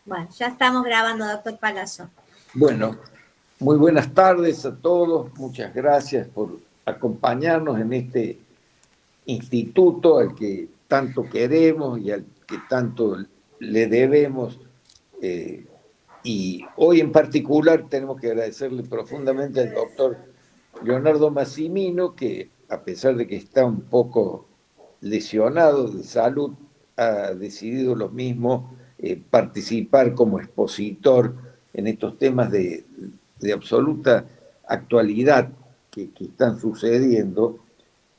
Bueno, ya estamos grabando, doctor Palazzo. Bueno, muy buenas tardes a todos. Muchas gracias por acompañarnos en este instituto al que tanto queremos y al que tanto le debemos. Y hoy en particular tenemos que agradecerle profundamente al doctor Leonardo Massimino, que a pesar de que está un poco lesionado de salud, ha decidido lo mismo participar como expositor en estos temas de absoluta actualidad que están sucediendo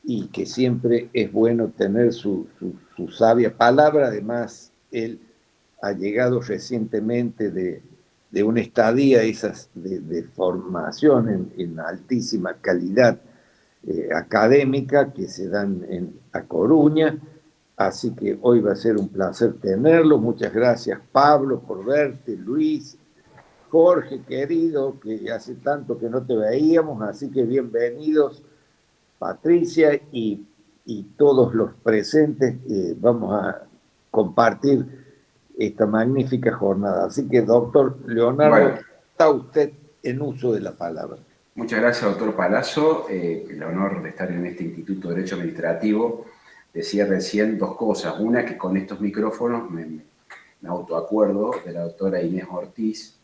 y que siempre es bueno tener su sabia palabra. Además, él ha llegado recientemente de una estadía esas de formación en altísima calidad académica que se dan a Coruña. Así que hoy va a ser un placer tenerlo. Muchas gracias, Pablo, por verte, Luis, Jorge, querido, que hace tanto que no te veíamos, así que bienvenidos, Patricia y todos los presentes. Vamos a compartir esta magnífica jornada. Así que, doctor Leonardo, Bueno, está usted en uso de la palabra. muchas gracias, doctor Palazzo. El honor de estar en este Instituto de Derecho Administrativo. Decía recién dos cosas. Una, que con estos micrófonos me autoacuerdo de la doctora Inés Ortiz,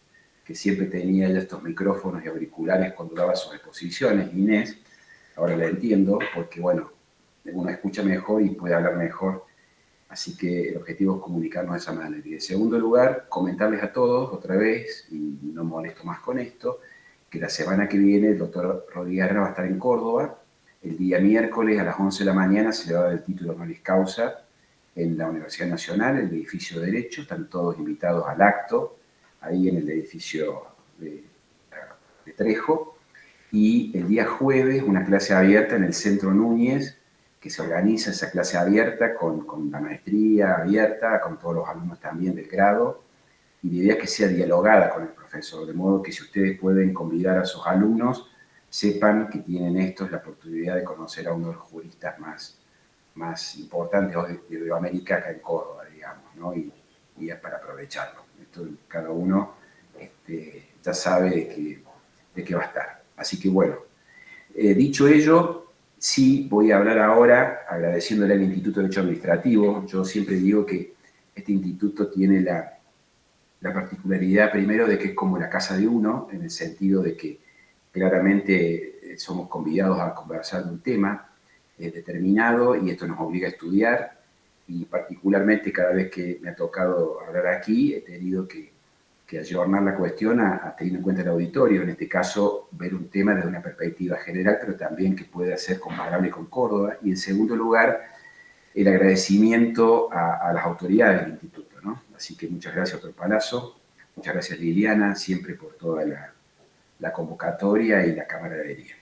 que siempre tenía ya estos micrófonos y auriculares cuando daba sus exposiciones. Inés, ahora la entiendo, porque bueno, uno escucha mejor y puede hablar mejor. Así que el objetivo es comunicarnos de esa manera. Y en segundo lugar, comentarles a todos otra vez, y no molesto más con esto, que la semana que viene el doctor Rodríguez Herrera va a estar en Córdoba. El día miércoles a las 11 de la mañana se le va a dar el título honoris causa en la Universidad Nacional, en el edificio de Derecho. Están todos invitados al acto, ahí en el edificio de Trejo. Y el día jueves una clase abierta en el Centro Núñez, que se organiza esa clase abierta con la maestría abierta, con todos los alumnos también del grado, y la idea es que sea dialogada con el profesor, de modo que si ustedes pueden convidar a sus alumnos, sepan que tienen estos la oportunidad de conocer a uno de los juristas más importantes de Iberoamérica acá en Córdoba, digamos, ¿no? Y es para aprovecharlo. Esto, cada uno ya sabe de qué va a estar. Así que bueno, dicho ello, sí voy a hablar ahora agradeciéndole al Instituto de Derecho Administrativo. Yo siempre digo que este instituto tiene la particularidad, primero, de que es como la casa de uno, en el sentido de que claramente somos convidados a conversar de un tema determinado y esto nos obliga a estudiar, y particularmente cada vez que me ha tocado hablar aquí he tenido que ayornar la cuestión a teniendo en cuenta el auditorio, en este caso ver un tema desde una perspectiva general, pero también que pueda ser comparable con Córdoba. Y en segundo lugar, el agradecimiento a las autoridades del instituto, ¿no? Así que muchas gracias, doctor Palazzo, muchas gracias, Liliana, siempre por toda la convocatoria y la camaradería.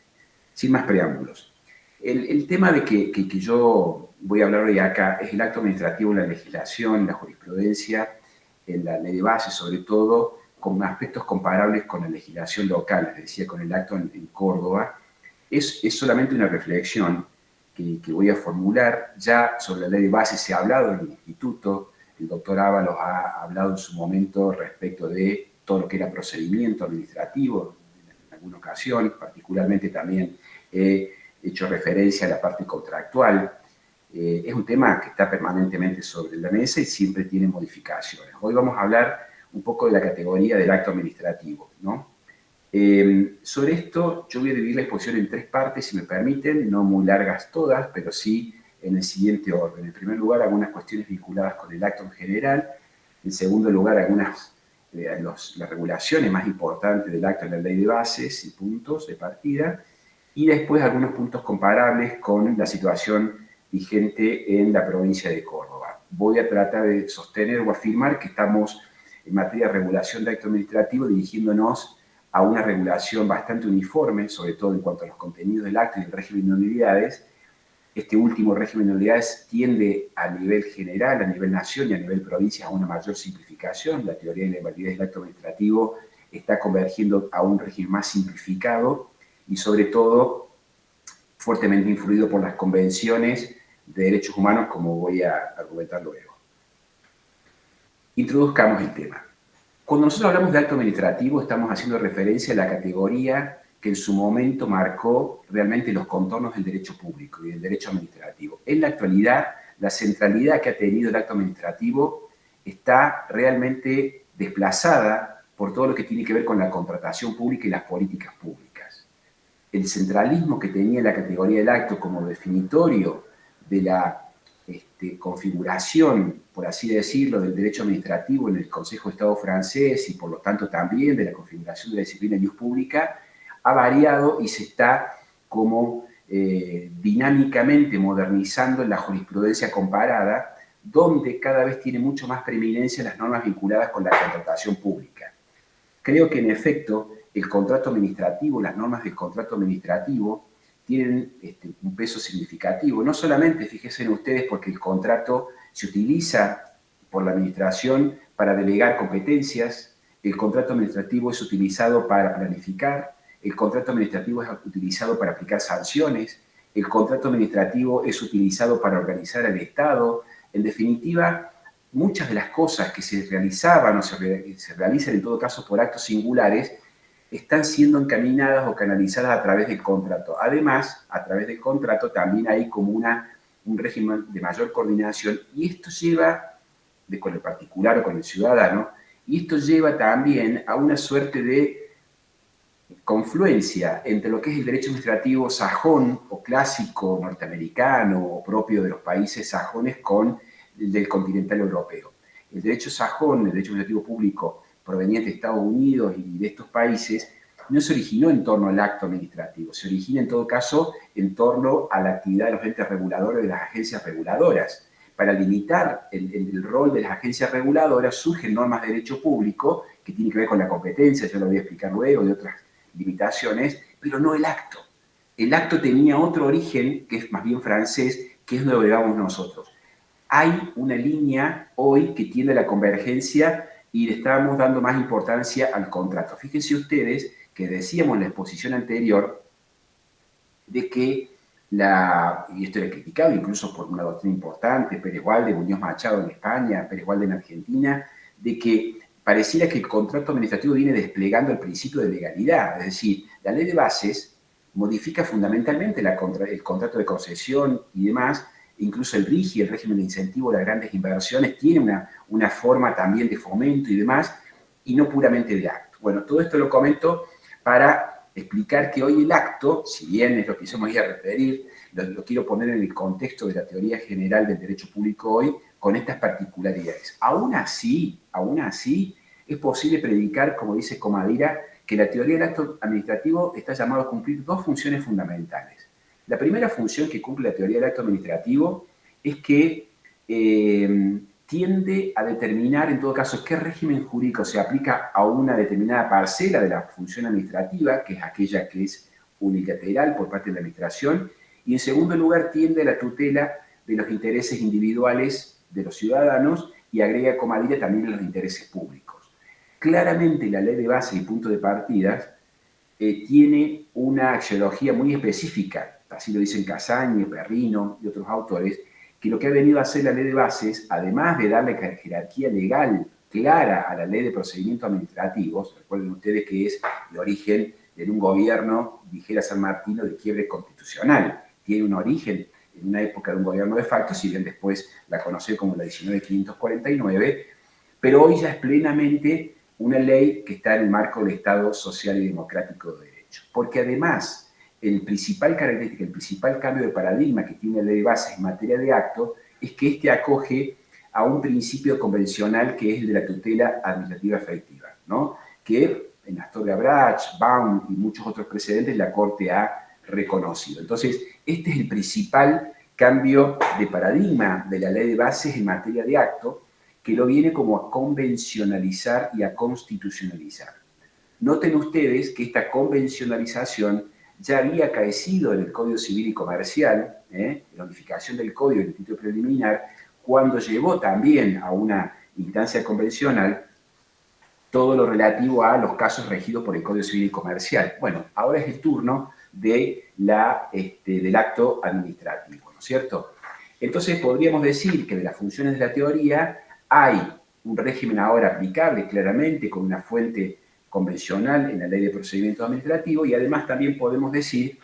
Sin más preámbulos. El tema de que yo voy a hablar hoy acá es el acto administrativo en la legislación, la jurisprudencia, en la ley de base, sobre todo, con aspectos comparables con la legislación local, les decía, con el acto en Córdoba. Es solamente una reflexión que voy a formular. Ya sobre la ley de base se ha hablado en el instituto, el doctor Ábalos ha hablado en su momento respecto de todo lo que era procedimiento administrativo, en alguna ocasión, particularmente también he hecho referencia a la parte contractual. Es un tema que está permanentemente sobre la mesa y siempre tiene modificaciones. Hoy vamos a hablar un poco de la categoría del acto administrativo, ¿no? Sobre esto yo voy a dividir la exposición en tres partes, si me permiten, no muy largas todas, pero sí en el siguiente orden. En primer lugar, algunas cuestiones vinculadas con el acto en general. En segundo lugar, algunas las regulaciones más importantes del acto en la ley de bases y puntos de partida. Y después algunos puntos comparables con la situación vigente en la provincia de Córdoba. Voy a tratar de sostener o afirmar que estamos en materia de regulación de acto administrativo dirigiéndonos a una regulación bastante uniforme, sobre todo en cuanto a los contenidos del acto y el régimen de nulidades. Este último régimen de nulidades tiende a nivel general, a nivel nación y a nivel provincia a una mayor simplificación. La teoría de la invalidez del acto administrativo está convergiendo a un régimen más simplificado y sobre todo fuertemente influido por las convenciones de derechos humanos, como voy a argumentar luego. Introduzcamos el tema. Cuando nosotros hablamos de acto administrativo, estamos haciendo referencia a la categoría que en su momento marcó realmente los contornos del derecho público y del derecho administrativo. En la actualidad, la centralidad que ha tenido el acto administrativo está realmente desplazada por todo lo que tiene que ver con la contratación pública y las políticas públicas. El centralismo que tenía la categoría del acto como definitorio de la configuración, por así decirlo, del derecho administrativo en el Consejo de Estado francés y por lo tanto también de la configuración de la disciplina de jus pública, ha variado y se está como dinámicamente modernizando en la jurisprudencia comparada, donde cada vez tiene mucho más preeminencia las normas vinculadas con la contratación pública. Creo que en efecto el contrato administrativo, las normas del contrato administrativo tienen un peso significativo. No solamente, fíjense en ustedes, porque el contrato se utiliza por la administración para delegar competencias, el contrato administrativo es utilizado para planificar, el contrato administrativo es utilizado para aplicar sanciones, el contrato administrativo es utilizado para organizar al Estado. En definitiva, muchas de las cosas que se realizaban o se realizan en todo caso por actos singulares están siendo encaminadas o canalizadas a través del contrato. Además, a través del contrato también hay como un régimen de mayor coordinación y esto lleva, con el particular o con el ciudadano, y esto lleva también a una suerte de confluencia entre lo que es el derecho administrativo sajón o clásico norteamericano o propio de los países sajones con el del continental europeo. El derecho sajón, el derecho administrativo público proveniente de Estados Unidos y de estos países, no se originó en torno al acto administrativo, se origina en todo caso en torno a la actividad de los entes reguladores de las agencias reguladoras. Para limitar el rol de las agencias reguladoras surgen normas de derecho público que tienen que ver con la competencia, yo lo voy a explicar luego, de otras limitaciones, pero no el acto. El acto tenía otro origen, que es más bien francés, que es donde vamos nosotros. Hay una línea hoy que tiene la convergencia y le estamos dando más importancia al contrato. Fíjense ustedes que decíamos en la exposición anterior de que y esto era criticado incluso por una doctrina importante, Pérez Walde, Muñoz Machado en España, Pérez Walde en Argentina, de que pareciera que el contrato administrativo viene desplegando el principio de legalidad, es decir, la ley de bases modifica fundamentalmente el contrato de concesión y demás, incluso el RIGI, el régimen de incentivo de las grandes inversiones, tiene una forma también de fomento y demás, y no puramente de acto. Bueno, todo esto lo comento para explicar que hoy el acto, si bien es lo que yo me voy a referir, lo quiero poner en el contexto de la teoría general del derecho público hoy, con estas particularidades. Aún así, es posible predicar, como dice Comadira, que la teoría del acto administrativo está llamado a cumplir dos funciones fundamentales. La primera función que cumple la teoría del acto administrativo es que tiende a determinar, en todo caso, qué régimen jurídico se aplica a una determinada parcela de la función administrativa, que es aquella que es unilateral por parte de la administración, y en segundo lugar tiende a la tutela de los intereses individuales de los ciudadanos y agrega Comadira también los intereses públicos. Claramente la ley de base y punto de partidas tiene una axiología muy específica, así lo dicen Casañe, Perrino y otros autores, que lo que ha venido a hacer la ley de bases, además de darle jerarquía legal clara a la ley de procedimientos administrativos, recuerden ustedes que es de origen de un gobierno, dijera San Martino, de quiebre constitucional, tiene un origen en una época de un gobierno de facto, si bien después la conoció como la 19.549, pero hoy ya es plenamente una ley que está en el marco del Estado social y democrático de derecho. Porque además, el principal característica, el principal cambio de paradigma que tiene la ley de bases en materia de acto es que este acoge a un principio convencional que es el de la tutela administrativa efectiva, ¿no? Que en Astorga Brach, Baum y muchos otros precedentes la Corte ha reconocido. Entonces, este es el principal cambio de paradigma de la ley de bases en materia de acto, que lo viene como a convencionalizar y a constitucionalizar. Noten ustedes que esta convencionalización ya había acaecido en el Código Civil y Comercial, la unificación del Código en el título preliminar, cuando llevó también a una instancia convencional todo lo relativo a los casos regidos por el Código Civil y Comercial. Bueno, ahora es el turno del acto administrativo, ¿no es cierto? Entonces podríamos decir que de las funciones de la teoría hay un régimen ahora aplicable claramente con una fuente convencional en la Ley de Procedimientos Administrativos, y además también podemos decir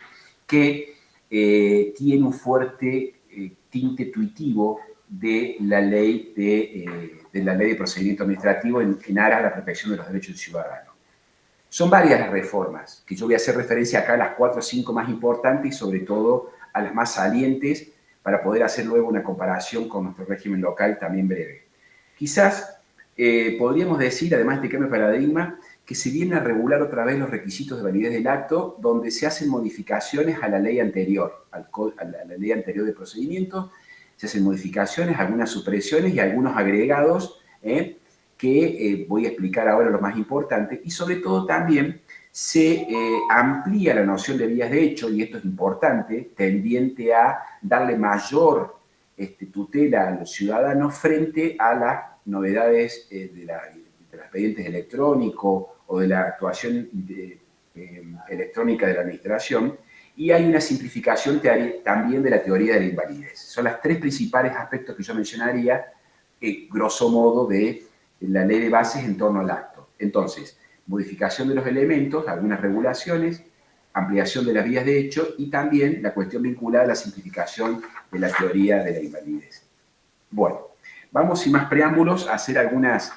que tiene un fuerte tinte tuitivo de la ley de procedimiento administrativo en aras de la protección de los derechos del ciudadano. Son varias las reformas, que yo voy a hacer referencia acá a las 4 o 5 más importantes y sobre todo a las más salientes para poder hacer luego una comparación con nuestro régimen local también breve. Quizás podríamos decir, además de este cambio de paradigma, que se viene a regular otra vez los requisitos de validez del acto, donde se hacen modificaciones a la ley anterior, a la ley anterior de procedimiento, se hacen modificaciones, algunas supresiones y algunos agregados, que voy a explicar ahora lo más importante, y sobre todo también se amplía la noción de vías de hecho, y esto es importante, tendiente a darle mayor tutela a los ciudadanos frente a las novedades del expediente electrónico o de la actuación electrónica de la administración, y hay una simplificación también de la teoría de la invalidez. Son los 3 principales aspectos que yo mencionaría, grosso modo, de la ley de bases en torno al acto. Entonces, modificación de los elementos, algunas regulaciones, ampliación de las vías de hecho y también la cuestión vinculada a la simplificación de la teoría de la invalidez. Bueno, vamos sin más preámbulos a hacer algunas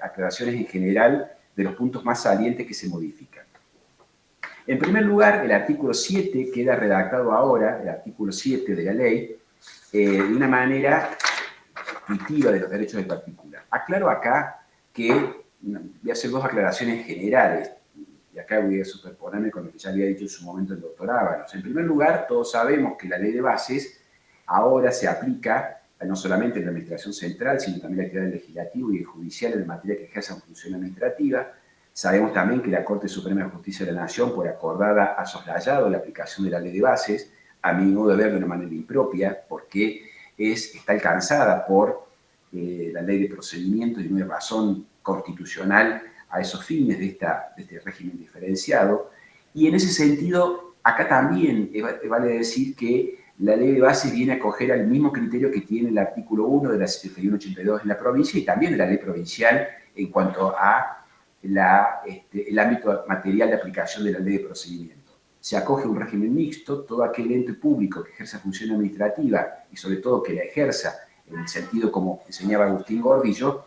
aclaraciones en general de los puntos más salientes que se modifican. En primer lugar, el artículo 7 queda redactado ahora, el artículo 7 de la ley, de una manera intuitiva de los derechos del particular. Aclaro acá que voy a hacer 2 aclaraciones generales, y acá voy a superponerme con lo que ya había dicho en su momento el doctor Ábalos. En primer lugar, todos sabemos que la ley de bases ahora se aplica no solamente en la administración central, sino también en la actividad legislativa y judicial en materia que ejerzan función administrativa. Sabemos también que la Corte Suprema de Justicia de la Nación, por acordada, ha soslayado la aplicación de la ley de bases, a mi modo de ver de una manera impropia, porque está alcanzada por la ley de procedimientos y no hay razón constitucional a esos fines de este régimen diferenciado. Y en ese sentido, acá también vale decir que la ley de bases viene a acoger al mismo criterio que tiene el artículo 1 de la 7182 en la provincia y también de la ley provincial en cuanto a el ámbito material de aplicación de la ley de procedimiento. Se acoge un régimen mixto, todo aquel ente público que ejerza función administrativa y sobre todo que la ejerza en el sentido como enseñaba Agustín Gordillo,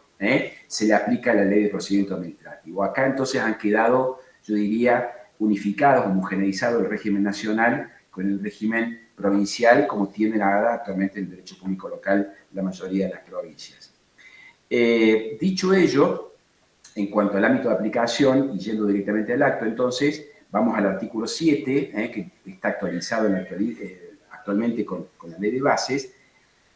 se le aplica la ley de procedimiento administrativo. Acá entonces han quedado, yo diría, unificados, homogeneizados el régimen nacional con el régimen provincial, como tienen ahora actualmente el derecho público local la mayoría de las provincias. Dicho ello, en cuanto al ámbito de aplicación, y yendo directamente al acto, entonces, vamos al artículo 7, que está actualizado actualmente con la ley de bases,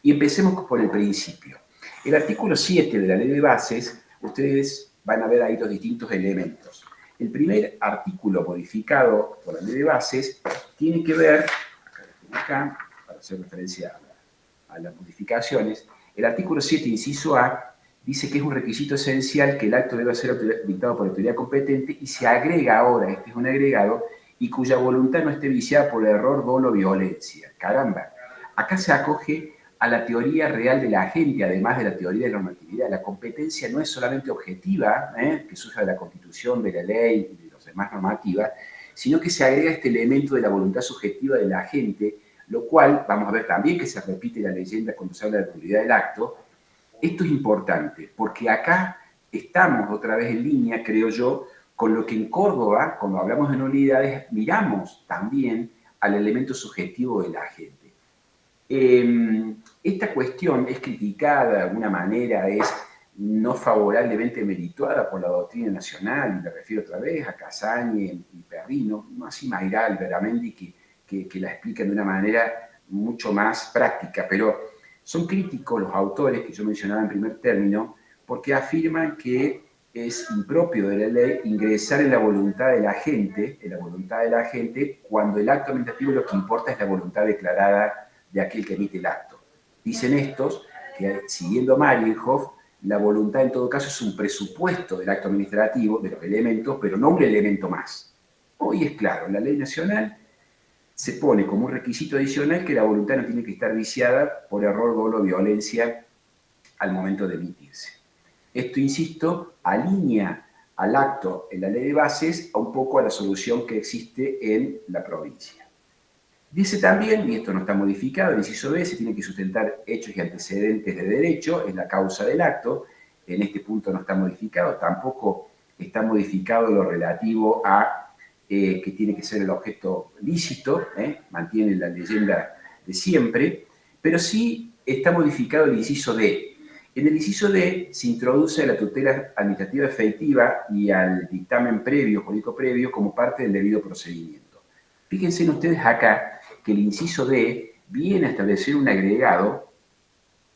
y empecemos por el principio. El artículo 7 de la ley de bases, ustedes van a ver ahí los distintos elementos. El primer artículo modificado por la ley de bases tiene que ver, acá, para hacer referencia a las modificaciones, el artículo 7, inciso A, dice que es un requisito esencial que el acto debe ser dictado por la autoridad competente y se agrega ahora, este es un agregado, y cuya voluntad no esté viciada por error, dolo o violencia. Caramba, acá se acoge a la teoría real de la agente, además de la teoría de la normatividad. La competencia no es solamente objetiva, que surge de la Constitución, de la ley y de los demás normativas, sino que se agrega este elemento de la voluntad subjetiva de la agente, lo cual, vamos a ver también que se repite la leyenda cuando se habla de la nulidad del acto. Esto es importante, porque acá estamos otra vez en línea, creo yo, con lo que en Córdoba, cuando hablamos de nulidades, miramos también al elemento subjetivo de la agente. Esta cuestión es criticada de alguna manera, es no favorablemente merituada por la doctrina nacional, y me refiero otra vez a Casañe y Perrino, no así Mayral, Veramendi, que la explican de una manera mucho más práctica, pero son críticos los autores que yo mencionaba en primer término, porque afirman que es impropio de la ley ingresar en la voluntad de la gente, cuando el acto administrativo lo que importa es la voluntad declarada de aquel que emite el acto. Dicen estos que, siguiendo Marienhoff, la voluntad en todo caso es un presupuesto del acto administrativo, de los elementos, pero no un elemento más. Hoy es claro, la ley nacional se pone como un requisito adicional que la voluntad no tiene que estar viciada por error, dolo o violencia al momento de emitirse. Esto, insisto, alinea al acto en la ley de bases a un poco a la solución que existe en la provincia. Dice también, y esto no está modificado, el inciso B, se tiene que sustentar hechos y antecedentes de derecho, es la causa del acto. En este punto no está modificado, tampoco está modificado lo relativo a que tiene que ser el objeto lícito, mantiene la leyenda de siempre, pero sí está modificado el inciso D. En el inciso D se introduce la tutela administrativa efectiva y al dictamen previo, jurídico previo, como parte del debido procedimiento. Fíjense ustedes acá que el inciso D viene a establecer un agregado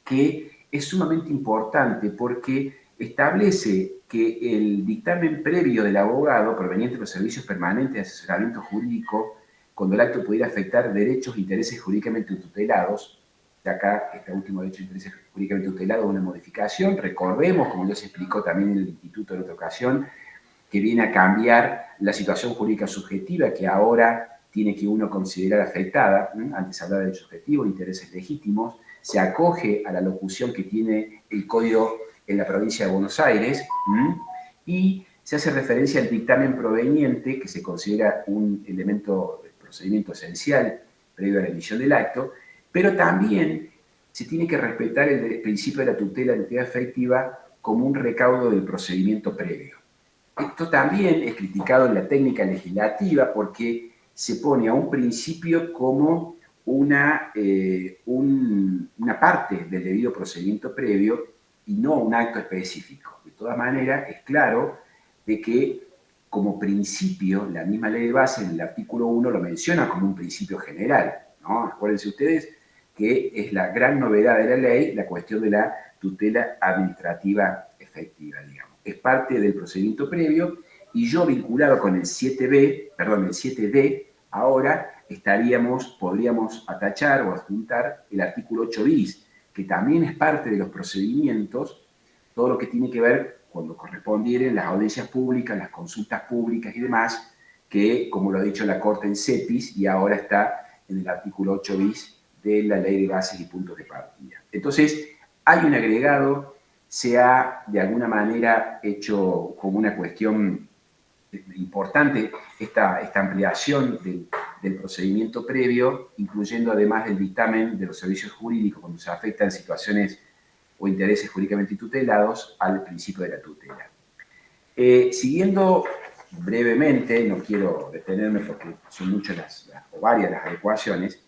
que es sumamente importante porque establece que el dictamen previo del abogado proveniente de los servicios permanentes de asesoramiento jurídico, cuando el acto pudiera afectar derechos e intereses jurídicamente tutelados, de acá este último derecho e intereses jurídicamente tutelados es una modificación, recordemos, como ya se explicó también en el instituto en otra ocasión, que viene a cambiar la situación jurídica subjetiva que ahora tiene que uno considerar afectada, antes hablaba de subjetivo, intereses legítimos, se acoge a la locución que tiene el código en la provincia de Buenos Aires y se hace referencia al dictamen proveniente, que se considera un elemento del procedimiento esencial previo a la emisión del acto, pero también se tiene que respetar el principio de la tutela de entidad efectiva como un recaudo del procedimiento previo. Esto también es criticado en la técnica legislativa porque se pone a un principio como una parte del debido procedimiento previo y no un acto específico. De todas maneras, es claro de que como principio, la misma ley de base en el artículo 1 lo menciona como un principio general, ¿no? Acuérdense ustedes que es la gran novedad de la ley la cuestión de la tutela administrativa efectiva, digamos. Es parte del procedimiento previo y yo vinculado con el 7D, ahora podríamos atachar o adjuntar el artículo 8 bis, que también es parte de los procedimientos, todo lo que tiene que ver cuando correspondieren las audiencias públicas, las consultas públicas y demás, que, como lo ha dicho la Corte en CEPIS, y ahora está en el artículo 8 bis de la Ley de Bases y Puntos de Partida. Entonces, hay un agregado, se ha de alguna manera hecho como una cuestión importante esta ampliación del procedimiento previo, incluyendo además el dictamen de los servicios jurídicos cuando se afectan situaciones o intereses jurídicamente tutelados al principio de la tutela. Siguiendo brevemente, no quiero detenerme porque son muchas o varias las adecuaciones,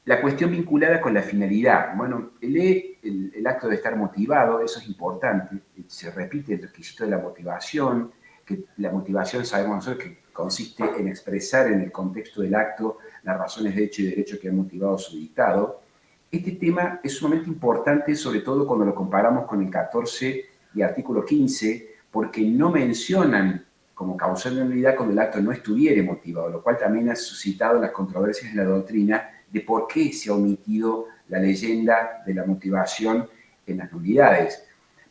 la cuestión vinculada con la finalidad. Bueno, el acto debe estar motivado, eso es importante. Se repite el requisito de la motivación, que la motivación sabemos nosotros que consiste en expresar en el contexto del acto las razones de hecho y derecho que han motivado su dictado. Este tema es sumamente importante, sobre todo cuando lo comparamos con el 14 y artículo 15, porque no mencionan como causal de nulidad cuando el acto no estuviere motivado, lo cual también ha suscitado las controversias en la doctrina de por qué se ha omitido la leyenda de la motivación en las nulidades.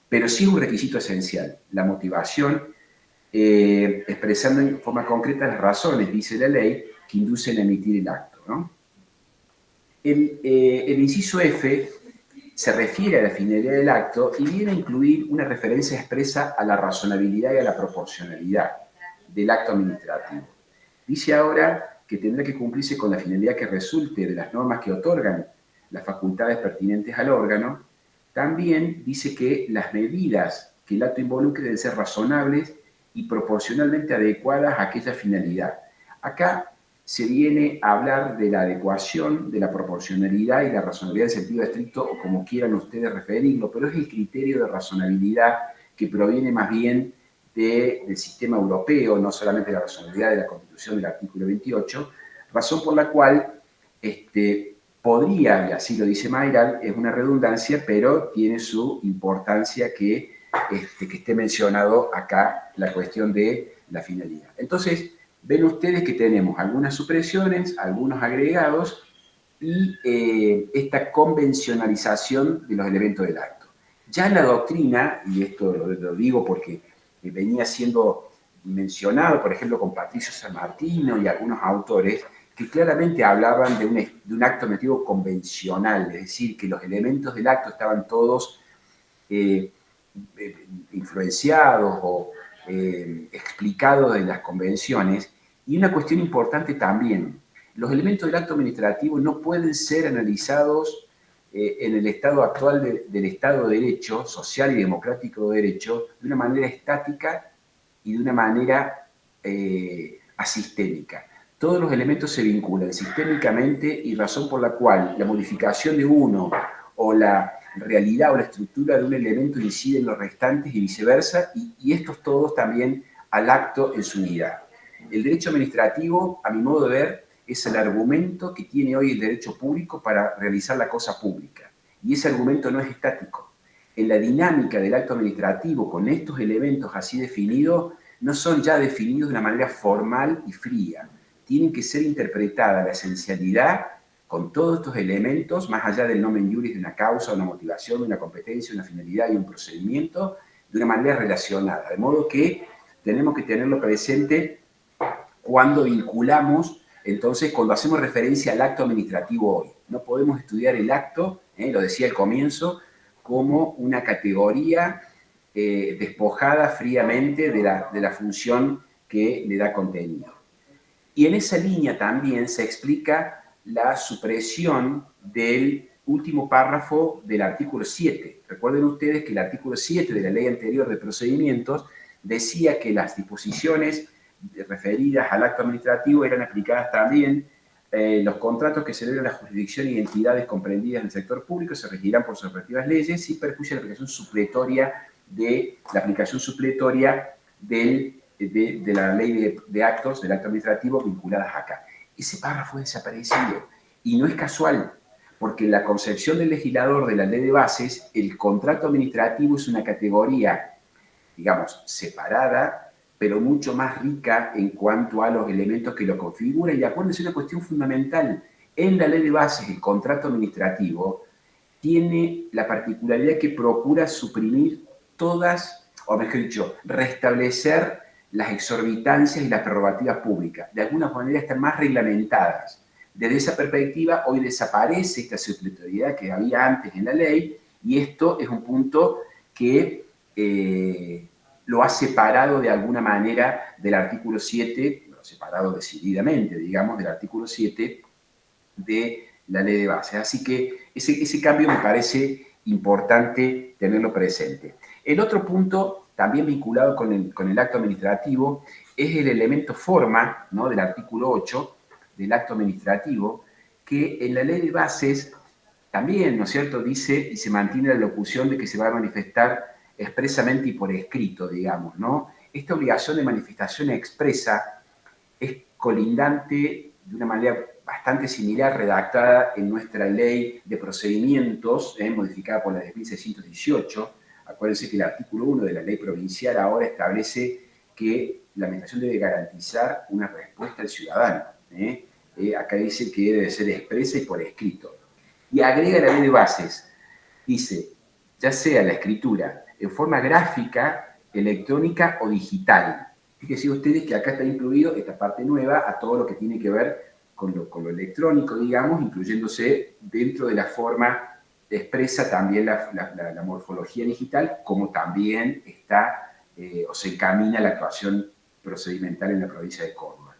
Pero sí es un requisito esencial, la motivación, expresando en forma concreta las razones, dice la ley, que inducen a emitir el acto, ¿no? El inciso F se refiere a la finalidad del acto y viene a incluir una referencia expresa a la razonabilidad y a la proporcionalidad del acto administrativo. Dice ahora que tendrá que cumplirse con la finalidad que resulte de las normas que otorgan las facultades pertinentes al órgano. También dice que las medidas que el acto involucre deben ser razonables y proporcionalmente adecuadas a aquella finalidad. Acá se viene a hablar de la adecuación, de la proporcionalidad y la razonabilidad en sentido estricto, o como quieran ustedes referirlo, pero es el criterio de razonabilidad que proviene más bien del sistema europeo, no solamente de la razonabilidad de la Constitución del artículo 28, razón por la cual podría, y así lo dice Mayral, es una redundancia, pero tiene su importancia que esté mencionado acá la cuestión de la finalidad. Entonces, ven ustedes que tenemos algunas supresiones, algunos agregados y esta convencionalización de los elementos del acto. Ya en la doctrina, y esto lo digo porque venía siendo mencionado, por ejemplo, con Patricio San Martino y algunos autores, que claramente hablaban de un acto normativo convencional, es decir, que los elementos del acto estaban todos influenciados o explicados en las convenciones. Y una cuestión importante también, los elementos del acto administrativo no pueden ser analizados en el estado actual del Estado de Derecho, social y democrático de derecho, de una manera estática y de una manera asistémica. Todos los elementos se vinculan sistémicamente y razón por la cual la modificación de uno o la realidad o la estructura de un elemento incide en los restantes y viceversa, y estos todos también al acto en su unidad. El derecho administrativo, a mi modo de ver, es el argumento que tiene hoy el derecho público para realizar la cosa pública. Y ese argumento no es estático. En la dinámica del acto administrativo, con estos elementos así definidos, no son ya definidos de una manera formal y fría. Tienen que ser interpretada la esencialidad con todos estos elementos, más allá del nomen juris de una causa, una motivación, una competencia, una finalidad y un procedimiento, de una manera relacionada. De modo que tenemos que tenerlo presente cuando vinculamos, entonces, cuando hacemos referencia al acto administrativo hoy. No podemos estudiar el acto, lo decía al comienzo, como una categoría despojada fríamente de la función que le da contenido. Y en esa línea también se explica la supresión del último párrafo del artículo 7. Recuerden ustedes que el artículo 7 de la ley anterior de procedimientos decía que las disposiciones referidas al acto administrativo eran aplicadas también. Los contratos que celebran la jurisdicción y entidades comprendidas en el sector público se regirán por sus respectivas leyes sin perjuicio de la aplicación supletoria de la ley de actos, del acto administrativo vinculadas acá. Ese párrafo ha desaparecido y no es casual, porque en la concepción del legislador de la ley de bases, el contrato administrativo es una categoría, digamos, separada, pero mucho más rica en cuanto a los elementos que lo configuran. Y acuérdense una cuestión fundamental, en la ley de bases el contrato administrativo tiene la particularidad que procura suprimir todas, o mejor dicho, restablecer las exorbitancias y las prerrogativas públicas. De alguna manera están más reglamentadas. Desde esa perspectiva, hoy desaparece esta supletoriedad que había antes en la ley, y esto es un punto que lo ha separado de alguna manera del artículo 7, lo ha separado decididamente, digamos, del artículo 7 de la ley de bases. Así que ese cambio me parece importante tenerlo presente. El otro punto, también vinculado con el acto administrativo, es el elemento forma, ¿no?, del artículo 8 del acto administrativo, que en la ley de bases también, ¿no es cierto?, dice y se mantiene la locución de que se va a manifestar expresamente y por escrito, digamos, ¿no? Esta obligación de manifestación expresa es colindante de una manera bastante similar, redactada en nuestra ley de procedimientos, modificada por la de 1618. Acuérdense que el artículo 1 de la ley provincial ahora establece que la administración debe garantizar una respuesta al ciudadano. Acá dice que debe ser expresa y por escrito. Y agrega la ley de bases, dice, ya sea la escritura en forma gráfica, electrónica o digital. Fíjense ustedes que acá está incluido esta parte nueva a todo lo que tiene que ver con lo electrónico, digamos, incluyéndose dentro de la forma expresa también la morfología digital, como también está o se encamina la actuación procedimental en la provincia de Córdoba.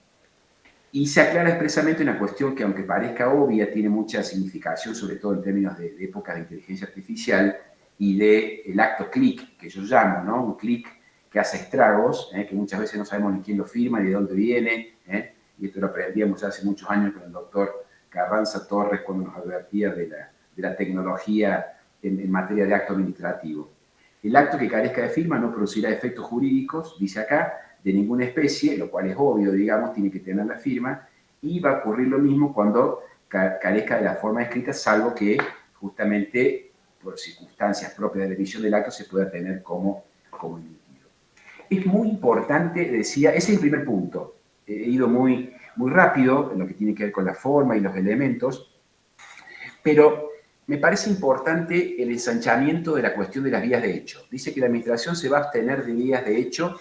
Y se aclara expresamente una cuestión que, aunque parezca obvia, tiene mucha significación, sobre todo en términos de épocas de inteligencia artificial y del acto clic, que yo llamo, ¿no? Un clic que hace estragos, que muchas veces no sabemos ni quién lo firma ni de dónde viene, y esto lo aprendíamos hace muchos años con el doctor Carranza Torres cuando nos advertía de la tecnología en materia de acto administrativo. El acto que carezca de firma no producirá efectos jurídicos, dice acá, de ninguna especie, lo cual es obvio, digamos, tiene que tener la firma, y va a ocurrir lo mismo cuando carezca de la forma escrita, salvo que justamente por circunstancias propias de la emisión del acto se pueda tener como emitido. Es muy importante, decía, ese es el primer punto. He ido muy rápido en lo que tiene que ver con la forma y los elementos, pero me parece importante el ensanchamiento de la cuestión de las vías de hecho. Dice que la administración se va a abstener de vías de hecho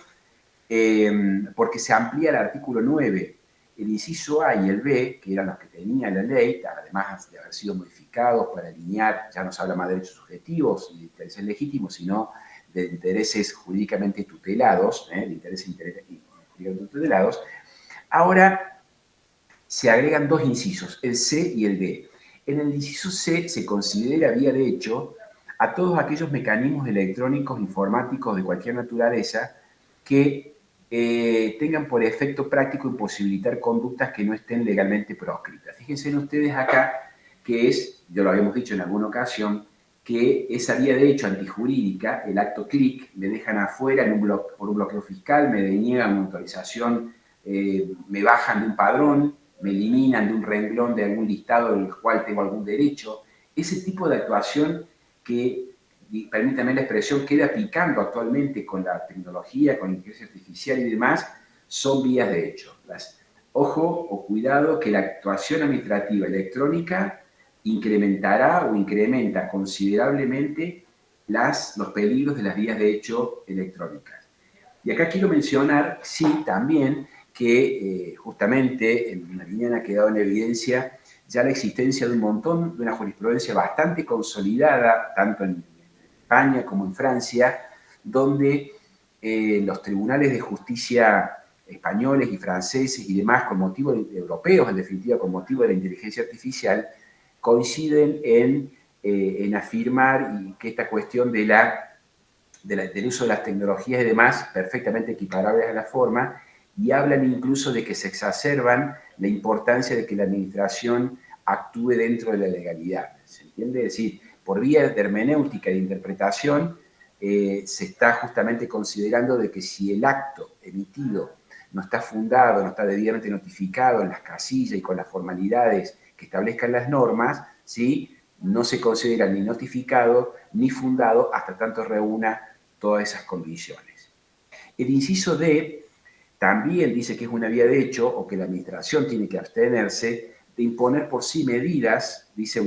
porque se amplía el artículo 9 el inciso A y el B, que eran los que tenía la ley, además de haber sido modificados para alinear, ya no se habla más de derechos subjetivos y de intereses legítimos, sino de intereses jurídicamente tutelados, de intereses jurídicamente tutelados, ahora se agregan dos incisos, el C y el D. En el inciso C se considera vía de hecho a todos aquellos mecanismos electrónicos informáticos de cualquier naturaleza que tengan por efecto práctico imposibilitar conductas que no estén legalmente proscritas. Fíjense ustedes acá que es, ya lo habíamos dicho en alguna ocasión, que esa vía de hecho antijurídica, el acto clic, me dejan afuera por un bloqueo fiscal, me deniegan una autorización, me bajan de un padrón, me eliminan de un renglón de algún listado del cual tengo algún derecho. Ese tipo de actuación que, permítanme la expresión, queda picando actualmente con la tecnología, con la inteligencia artificial y demás, son vías de hecho. Ojo o cuidado que la actuación administrativa electrónica incrementará o incrementa considerablemente los peligros de las vías de hecho electrónicas. Y acá quiero mencionar, sí, también, que justamente en la línea ha quedado en evidencia ya la existencia de un montón, de una jurisprudencia bastante consolidada, tanto en España como en Francia, donde los tribunales de justicia españoles y franceses y demás, con motivo europeos, en definitiva, con motivo de la inteligencia artificial, coinciden en afirmar que esta cuestión del uso de las tecnologías y demás, perfectamente equiparables a la forma, y hablan incluso de que se exacerban la importancia de que la administración actúe dentro de la legalidad. ¿Se entiende? Es decir, por vía de hermenéutica y de interpretación, se está justamente considerando de que si el acto emitido no está fundado, no está debidamente notificado en las casillas y con las formalidades que establezcan las normas, ¿sí?, no se considera ni notificado ni fundado hasta tanto reúna todas esas condiciones. El inciso D también dice que es una vía de hecho o que la administración tiene que abstenerse de imponer por sí medidas, dice,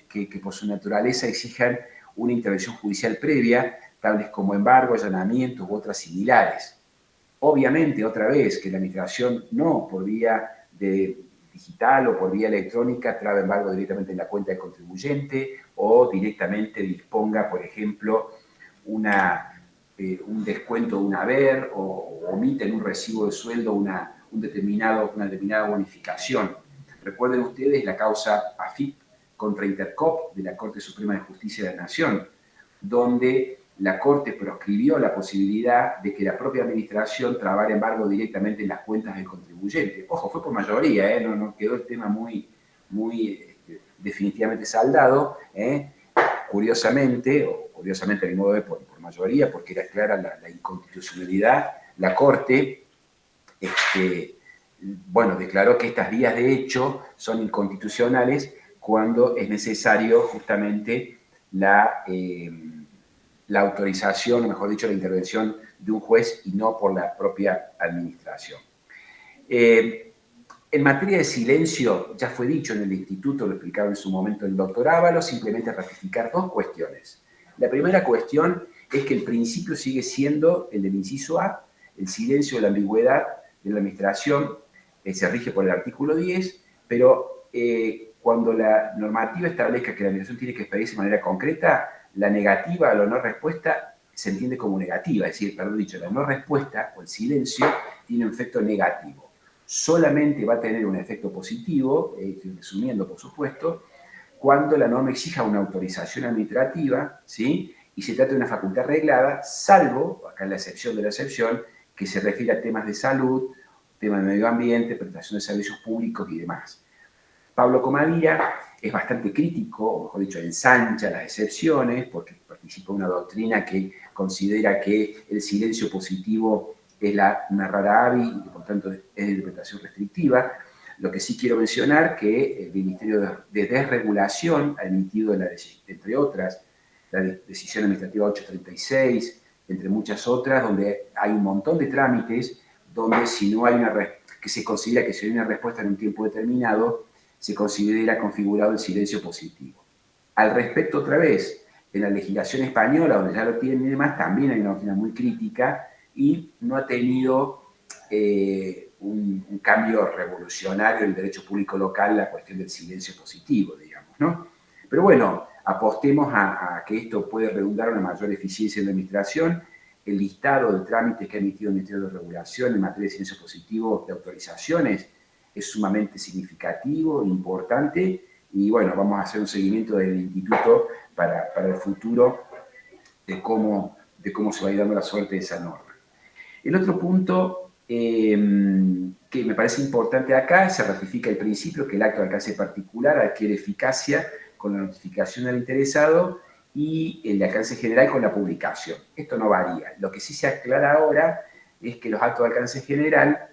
que por su naturaleza exijan una intervención judicial previa, tales como embargo, allanamientos u otras similares. Obviamente, otra vez, que la administración no por vía de digital o por vía electrónica trabe embargo directamente en la cuenta del contribuyente o directamente disponga, por ejemplo, un descuento de un haber o omite en un recibo de sueldo una determinada bonificación. Recuerden ustedes la causa AFIP contra Intercop de la Corte Suprema de Justicia de la Nación, donde la Corte proscribió la posibilidad de que la propia administración trabara embargo directamente en las cuentas del contribuyente. Ojo, fue por mayoría, no quedó el tema muy definitivamente saldado, curiosamente a mi modo de ver, por mayoría, porque era clara la inconstitucionalidad, la Corte declaró que estas vías de hecho son inconstitucionales cuando es necesario justamente la autorización, o mejor dicho, la intervención de un juez y no por la propia administración. En materia de silencio, ya fue dicho en el instituto, lo explicaba en su momento el doctor Ábalos, simplemente ratificar dos cuestiones. La primera cuestión es que el principio sigue siendo el del inciso A, el silencio de la ambigüedad de la administración se rige por el artículo 10, pero cuando la normativa establezca que la administración tiene que expedirse de manera concreta, la negativa a la no respuesta se entiende como negativa, es decir, perdón dicho, la no respuesta o el silencio tiene un efecto negativo. Solamente va a tener un efecto positivo, estoy resumiendo por supuesto, cuando la norma exija una autorización administrativa, ¿sí?, y se trata de una facultad reglada, salvo, acá en la excepción de la excepción, que se refiere a temas de salud, temas de medio ambiente, prestación de servicios públicos y demás. Pablo Comadira es bastante crítico, o mejor dicho, ensancha las excepciones, porque participa de una doctrina que considera que el silencio positivo es una rara avis y que por tanto es de interpretación restrictiva. Lo que sí quiero mencionar que el Ministerio de Desregulación ha emitido, entre otras, la decisión administrativa 836, entre muchas otras, donde hay un montón de trámites donde si no hay que se considera que si hay una respuesta en un tiempo determinado, se considera configurado el silencio positivo. Al respecto, otra vez, en la legislación española, donde ya lo tienen y demás, también hay una doctrina muy crítica y no ha tenido un cambio revolucionario en el derecho público local, la cuestión del silencio positivo, digamos, ¿no? Pero bueno, apostemos a que esto puede redundar en una mayor eficiencia en la administración. El listado de trámites que ha emitido el Ministerio de Regulación en materia de silencio positivo de autorizaciones es sumamente significativo, importante, y bueno, vamos a hacer un seguimiento del instituto para el futuro de cómo se va a ir dando la suerte de esa norma. El otro punto que me parece importante acá, se ratifica el principio que el acto de alcance particular adquiere eficacia con la notificación del interesado y el de alcance general con la publicación. Esto no varía. Lo que sí se aclara ahora es que los actos de alcance general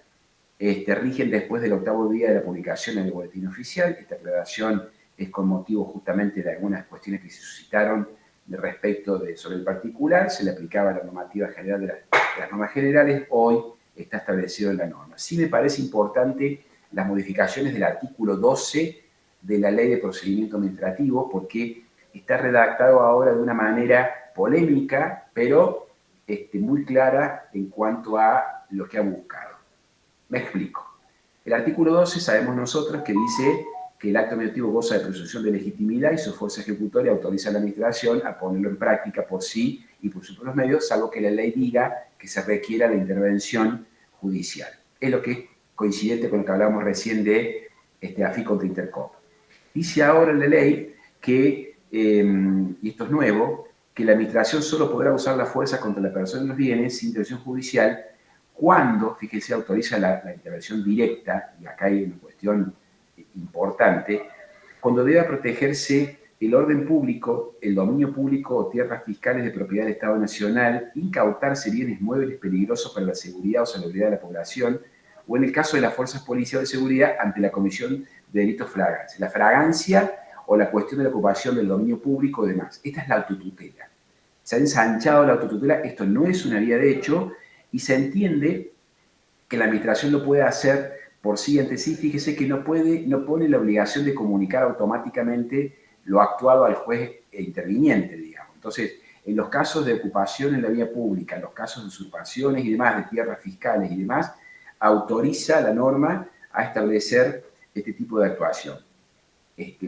rigen después del 8º día de la publicación en el boletín oficial. Esta aclaración es con motivo justamente de algunas cuestiones que se suscitaron sobre el particular. Se le aplicaba la normativa general de las normas generales, hoy está establecido en la norma. Sí me parece importante las modificaciones del artículo 12 de la Ley de Procedimiento Administrativo, porque está redactado ahora de una manera polémica, pero muy clara en cuanto a lo que ha buscado. Me explico. El artículo 12 sabemos nosotros que dice que el acto administrativo goza de presunción de legitimidad y su fuerza ejecutoria autoriza a la administración a ponerlo en práctica por sí y por sus propios medios, salvo que la ley diga que se requiera la intervención judicial. Es lo que es coincidente con lo que hablábamos recién de AFI contra Intercop. Dice ahora la ley que, y esto es nuevo, que la administración solo podrá usar la fuerza contra la persona y los bienes sin intervención judicial cuando, fíjense, autoriza la intervención directa, y acá hay una cuestión importante, cuando deba protegerse el orden público, el dominio público o tierras fiscales de propiedad del Estado Nacional, incautarse bienes muebles peligrosos para la seguridad o salubridad de la población, o en el caso de las fuerzas policiales de seguridad ante la comisión de delitos flagrantes. La fragancia o la cuestión de la ocupación del dominio público y demás. Esta es la autotutela. Se ha ensanchado la autotutela, esto no es una vía de hecho, y se entiende que la administración lo puede hacer por sí ante sí. Fíjese que no pone la obligación de comunicar automáticamente lo actuado al juez interviniente, digamos. Entonces, en los casos de ocupación en la vía pública, en los casos de usurpaciones y demás, de tierras fiscales y demás, autoriza la norma a establecer este tipo de actuación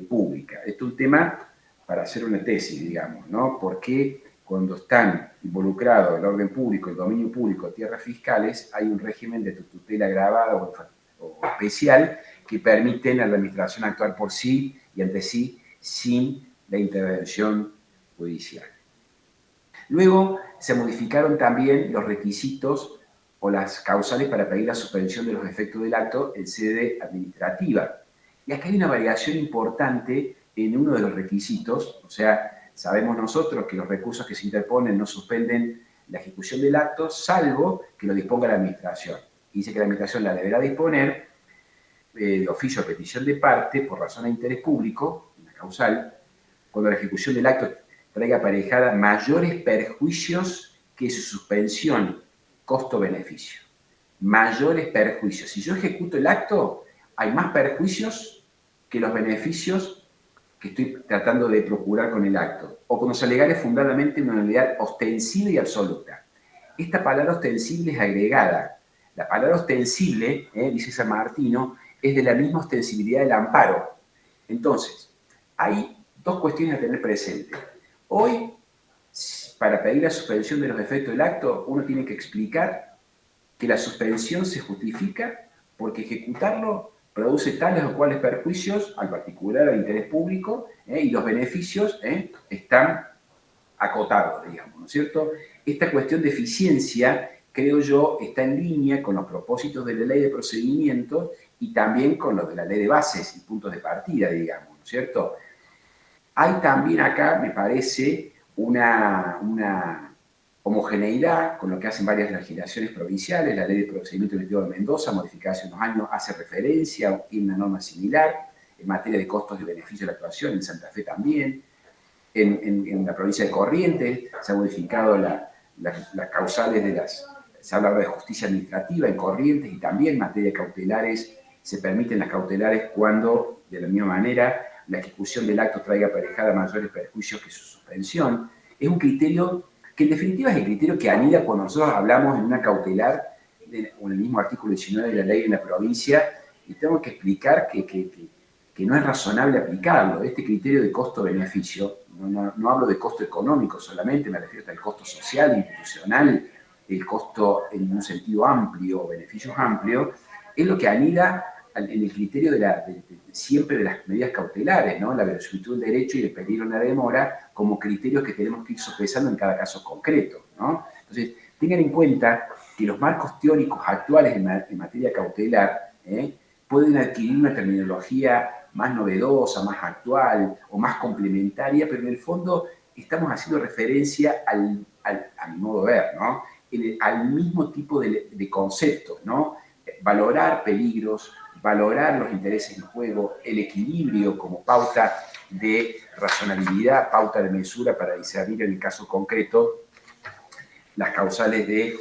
pública. Esto es un tema para hacer una tesis, digamos, ¿no? Porque cuando están involucrados el orden público, el dominio público, tierras fiscales, hay un régimen de tutela agravada o especial que permiten a la administración actuar por sí y ante sí sin la intervención judicial. Luego se modificaron también los requisitos o las causales para pedir la suspensión de los efectos del acto en sede administrativa. Y acá hay una variación importante en uno de los requisitos, o sea, sabemos nosotros que los recursos que se interponen no suspenden la ejecución del acto, salvo que lo disponga la administración. Y dice que la administración la deberá disponer de oficio a petición de parte por razón de interés público, una causal, cuando la ejecución del acto traiga aparejada mayores perjuicios que su suspensión, costo-beneficio. Mayores perjuicios. Si yo ejecuto el acto, hay más perjuicios que los beneficios que estoy tratando de procurar con el acto, o cuando se alegare fundadamente una nulidad ostensible y absoluta. Esta palabra ostensible es agregada. La palabra ostensible, dice San Martino, es de la misma ostensibilidad del amparo. Entonces, hay dos cuestiones a tener presente. Hoy, para pedir la suspensión de los efectos del acto, uno tiene que explicar que la suspensión se justifica porque ejecutarlo produce tales o cuales perjuicios al particular, al interés público, y los beneficios están acotados, digamos, ¿no es cierto? Esta cuestión de eficiencia, creo yo, está en línea con los propósitos de la ley de procedimiento y también con los de la ley de bases y puntos de partida, digamos, ¿no es cierto? Hay también acá, me parece, una homogeneidad con lo que hacen varias legislaciones provinciales. La ley de procedimiento administrativo de Mendoza, modificada hace unos años, hace referencia, tiene una norma similar en materia de costos y beneficios de la actuación, en Santa Fe también. En la provincia de Corrientes se han modificado las causales se habla de justicia administrativa en Corrientes, y también en materia de cautelares se permiten las cautelares cuando, de la misma manera, la ejecución del acto traiga aparejada mayores perjuicios que su suspensión. Es un criterio que en definitiva es el criterio que anida cuando nosotros hablamos en una cautelar o en el mismo artículo 19 de la ley en la provincia, y tengo que explicar que no es razonable aplicarlo. Este criterio de costo-beneficio, no hablo de costo económico solamente, me refiero al costo social, institucional, el costo en un sentido amplio, beneficios amplios, es lo que anida en el criterio siempre de las medidas cautelares, ¿no? La verosimilitud del derecho y el peligro en la demora como criterios que tenemos que ir sopesando en cada caso concreto, ¿no? Entonces, tengan en cuenta que los marcos teóricos actuales en materia cautelar pueden adquirir una terminología más novedosa, más actual o más complementaria, pero en el fondo estamos haciendo referencia a mi modo de ver, ¿no? Al mismo tipo de conceptos, ¿no? Valorar peligros, valorar los intereses en juego, el equilibrio como pauta de razonabilidad, pauta de mesura para discernir en el caso concreto las causales de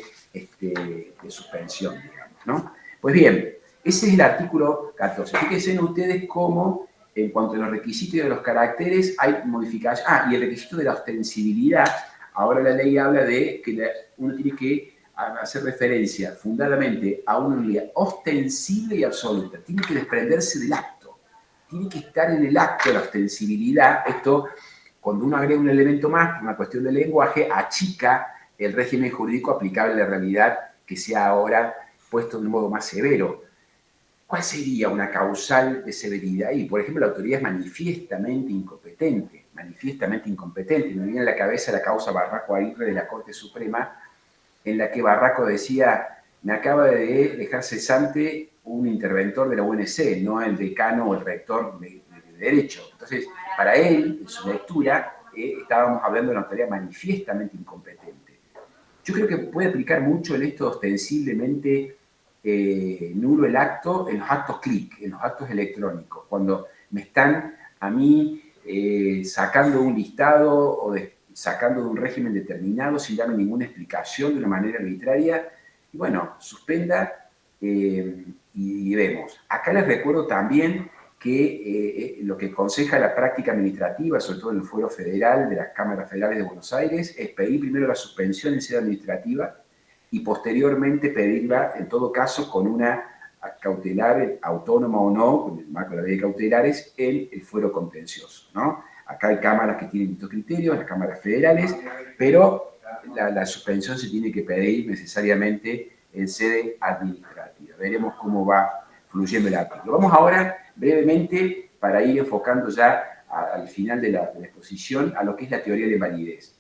suspensión, digamos, ¿no? Pues bien, ese es el artículo 14. Fíjense ustedes cómo, en cuanto a los requisitos de los caracteres, hay modificaciones. Y el requisito de la ostensibilidad, ahora la ley habla de que uno tiene que hacer referencia fundadamente a una unidad ostensible y absoluta. Tiene que desprenderse del acto. Tiene que estar en el acto de la ostensibilidad. Esto, cuando uno agrega un elemento más, una cuestión de lenguaje, achica el régimen jurídico aplicable a la realidad que sea ahora puesto de un modo más severo. ¿Cuál sería una causal de severidad? Y, por ejemplo, la autoridad es manifiestamente incompetente. Manifiestamente incompetente. Me viene a la cabeza la causa Barraco Aguirre de la Corte Suprema, en la que Barraco decía, me acaba de dejar cesante un interventor de la UNC, no el decano o el rector de Derecho. Entonces, para él, en su lectura, estábamos hablando de una autoridad manifiestamente incompetente. Yo creo que puede aplicar mucho en esto ostensiblemente nulo el acto, en los actos clic, en los actos electrónicos, cuando me están a mí sacando un listado o sacando de un régimen determinado sin darme ninguna explicación de una manera arbitraria, y bueno, suspenda y vemos. Acá les recuerdo también que lo que aconseja la práctica administrativa, sobre todo en el fuero federal de las cámaras federales de Buenos Aires, es pedir primero la suspensión en sede administrativa y posteriormente pedirla, en todo caso, con una cautelar autónoma o no, con el marco de la ley de cautelares, en el fuero contencioso, ¿no? Acá hay cámaras que tienen estos criterios, las cámaras federales, pero la suspensión se tiene que pedir necesariamente en sede administrativa. Veremos cómo va fluyendo el artículo. Vamos ahora, brevemente, para ir enfocando ya al final de la exposición, a lo que es la teoría de invalidez.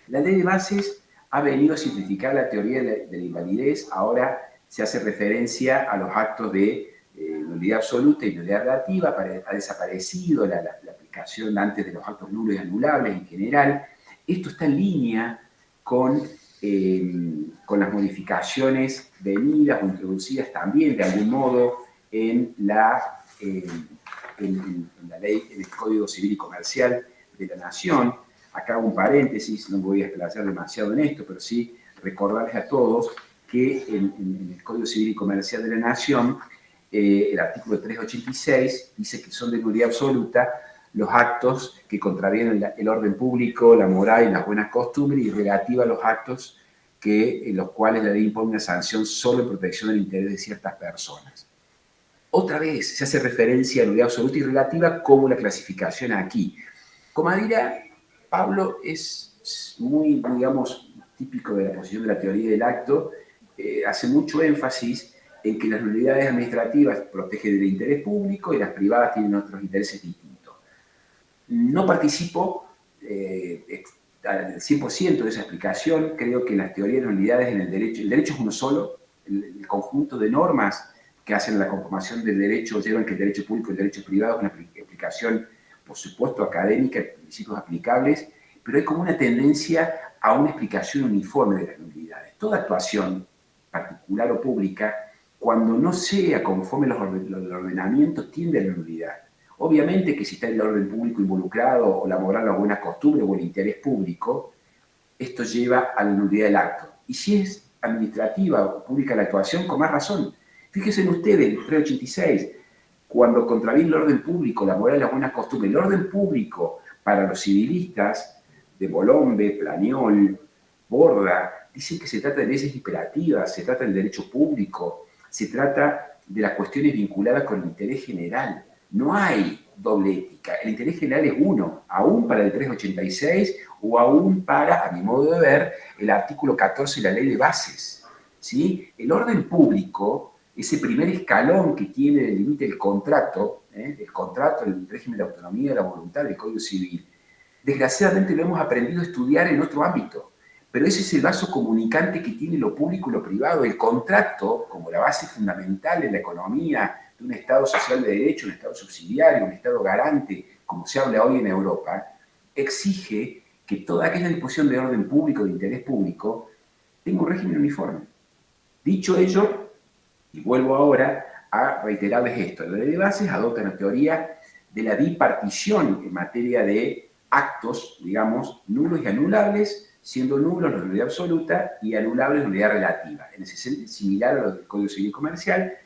La ley de bases ha venido a simplificar la teoría de la invalidez. Ahora se hace referencia a los actos de nulidad absoluta y nulidad relativa. Ha desaparecido la aplicación antes de los actos nulos y anulables en general. Esto está en línea con las modificaciones venidas o introducidas también de algún modo en la ley, en el Código Civil y Comercial de la Nación. Acá hago un paréntesis, no voy a desplazar demasiado en esto, pero sí recordarles a todos que en el Código Civil y Comercial de la Nación, el artículo 386 dice que son de nulidad absoluta los actos que contravienen el orden público, la moral y las buenas costumbres, y relativa a los actos en los cuales la ley impone una sanción solo en protección del interés de ciertas personas. Otra vez se hace referencia a nulidad absoluta y relativa como la clasificación aquí. Como dirá Pablo, es muy, digamos, típico de la posición de la teoría del acto, hace mucho énfasis en que las nulidades administrativas protegen del interés público y las privadas tienen otros intereses distintos. No participo al 100% de esa explicación. Creo que las teorías de nulidades en el derecho es uno solo, el conjunto de normas que hacen la conformación del derecho llevan que el derecho público y el derecho privado es una explicación, por supuesto, académica, de principios aplicables, pero hay como una tendencia a una explicación uniforme de las nulidades. Toda actuación, particular o pública, cuando no sea conforme los ordenamientos, tiende a la nulidad. Obviamente que si está el orden público involucrado, o la moral, la buena costumbre, o el interés público, esto lleva a la nulidad del acto. Y si es administrativa o pública la actuación, con más razón. Fíjense en ustedes, el 386, cuando contraviene el orden público, la moral y la buena costumbre, el orden público para los civilistas de Bolombe, Plañol, Borda, dicen que se trata de leyes imperativas, se trata del derecho público, se trata de las cuestiones vinculadas con el interés general. No hay doble ética. El interés general es uno, aún para el 386 o aún para, a mi modo de ver, el artículo 14 de la Ley de Bases. ¿Sí? El orden público, ese primer escalón que tiene el límite del contrato, el contrato, el régimen de autonomía, de la voluntad, del Código Civil, desgraciadamente lo hemos aprendido a estudiar en otro ámbito. Pero ese es el vaso comunicante que tiene lo público y lo privado. El contrato, como la base fundamental en la economía de un Estado social de derecho, un Estado subsidiario, un Estado garante, como se habla hoy en Europa, exige que toda aquella disposición de orden público, de interés público, tenga un régimen uniforme. Dicho ello, y vuelvo ahora a reiterarles esto, la ley de bases adopta una teoría de la bipartición en materia de actos, digamos, nulos y anulables, siendo nulos los de nulidad absoluta y anulables de nulidad relativa. En ese sentido, similar a lo del Código Civil Comercial,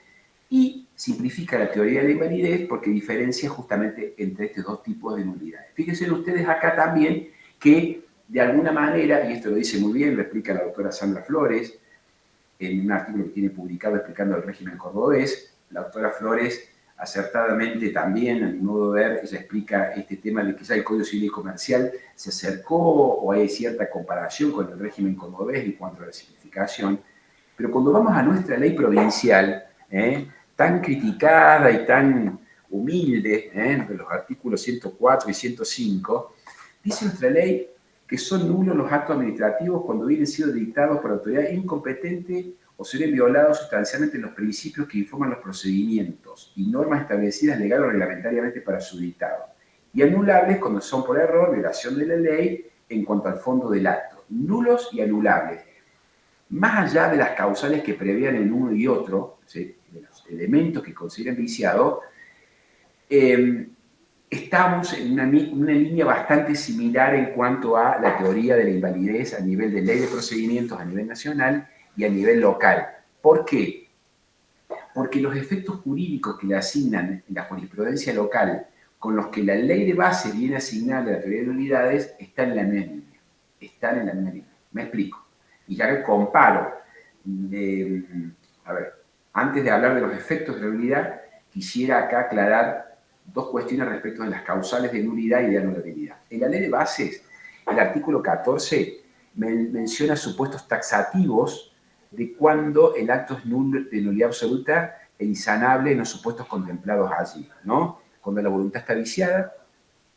y simplifica la teoría de la invalidez porque diferencia justamente entre estos dos tipos de nulidades. Fíjense ustedes acá también que, de alguna manera, y esto lo dice muy bien, lo explica la doctora Sandra Flores, en un artículo que tiene publicado explicando el régimen cordobés, la doctora Flores acertadamente también, a mi modo de ver, ella explica este tema de que ya el Código Civil y Comercial se acercó o hay cierta comparación con el régimen cordobés en cuanto a la simplificación, pero cuando vamos a nuestra ley provincial, tan criticada y tan humilde, de los artículos 104 y 105, dice nuestra ley que son nulos los actos administrativos cuando vienen siendo dictados por autoridad incompetente o se ven violados sustancialmente los principios que informan los procedimientos y normas establecidas legal o reglamentariamente para su dictado, y anulables cuando son por error, violación de la ley en cuanto al fondo del acto. Nulos y anulables. Más allá de las causales que prevean en uno y otro, ¿sí?, de los elementos que consideran viciados, estamos en una línea bastante similar en cuanto a la teoría de la invalidez a nivel de ley de procedimientos a nivel nacional y a nivel local. ¿Por qué? Porque los efectos jurídicos que le asignan en la jurisprudencia local con los que la ley de base viene asignada a la teoría de nulidades están en la misma línea. Están en la misma línea. Me explico. Y ya que comparo, antes de hablar de los efectos de la nulidad, quisiera acá aclarar dos cuestiones respecto de las causales de nulidad y de anulabilidad. En la ley de bases, el artículo 14 menciona supuestos taxativos de cuando el acto es nulo, de nulidad absoluta e insanable en los supuestos contemplados allí, ¿no? Cuando la voluntad está viciada,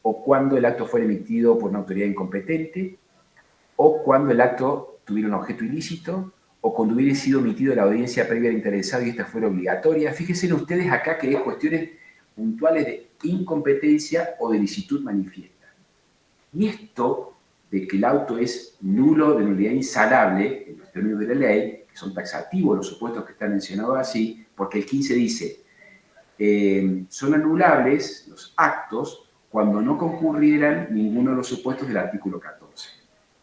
o cuando el acto fue emitido por una autoridad incompetente, o cuando el acto tuviera un objeto ilícito, o cuando hubiera sido emitido la audiencia previa al interesado y esta fuera obligatoria. Fíjense ustedes acá que hay cuestiones puntuales de incompetencia o de licitud manifiesta. Y esto de que el auto es nulo, de nulidad insanable, en los términos de la ley, que son taxativos los supuestos que están mencionados así, porque el 15 dice, son anulables los actos cuando no concurrieran ninguno de los supuestos del artículo 14.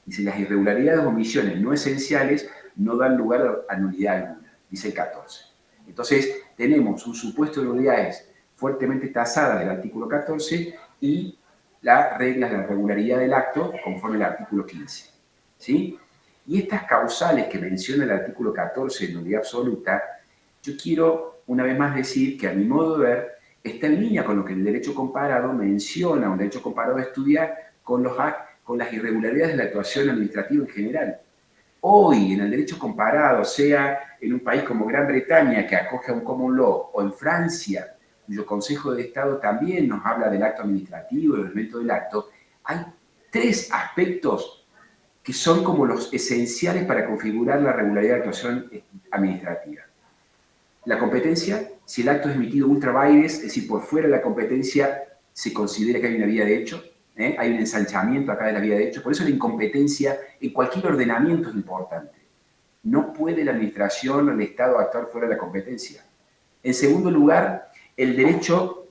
Dice, las irregularidades o omisiones no esenciales no dan lugar a nulidad alguna, dice el 14. Entonces, tenemos un supuesto de nulidades fuertemente tasada del artículo 14 y las reglas de la regularidad del acto conforme al artículo 15. ¿Sí? Y estas causales que menciona el artículo 14 de nulidad absoluta, yo quiero una vez más decir que a mi modo de ver está en línea con lo que el derecho comparado menciona, un derecho comparado estudia con las irregularidades de la actuación administrativa en general. Hoy, en el derecho comparado, sea en un país como Gran Bretaña, que acoge a un common law, o en Francia, cuyo Consejo de Estado también nos habla del acto administrativo, del elemento del acto, hay tres aspectos que son como los esenciales para configurar la regularidad de actuación administrativa. La competencia, si el acto es emitido ultra vires, es decir, por fuera de la competencia se considera que hay una vía de hecho, hay un ensanchamiento acá de la vía de hecho, por eso la incompetencia en cualquier ordenamiento es importante. No puede la administración o el Estado actuar fuera de la competencia. En segundo lugar, el derecho,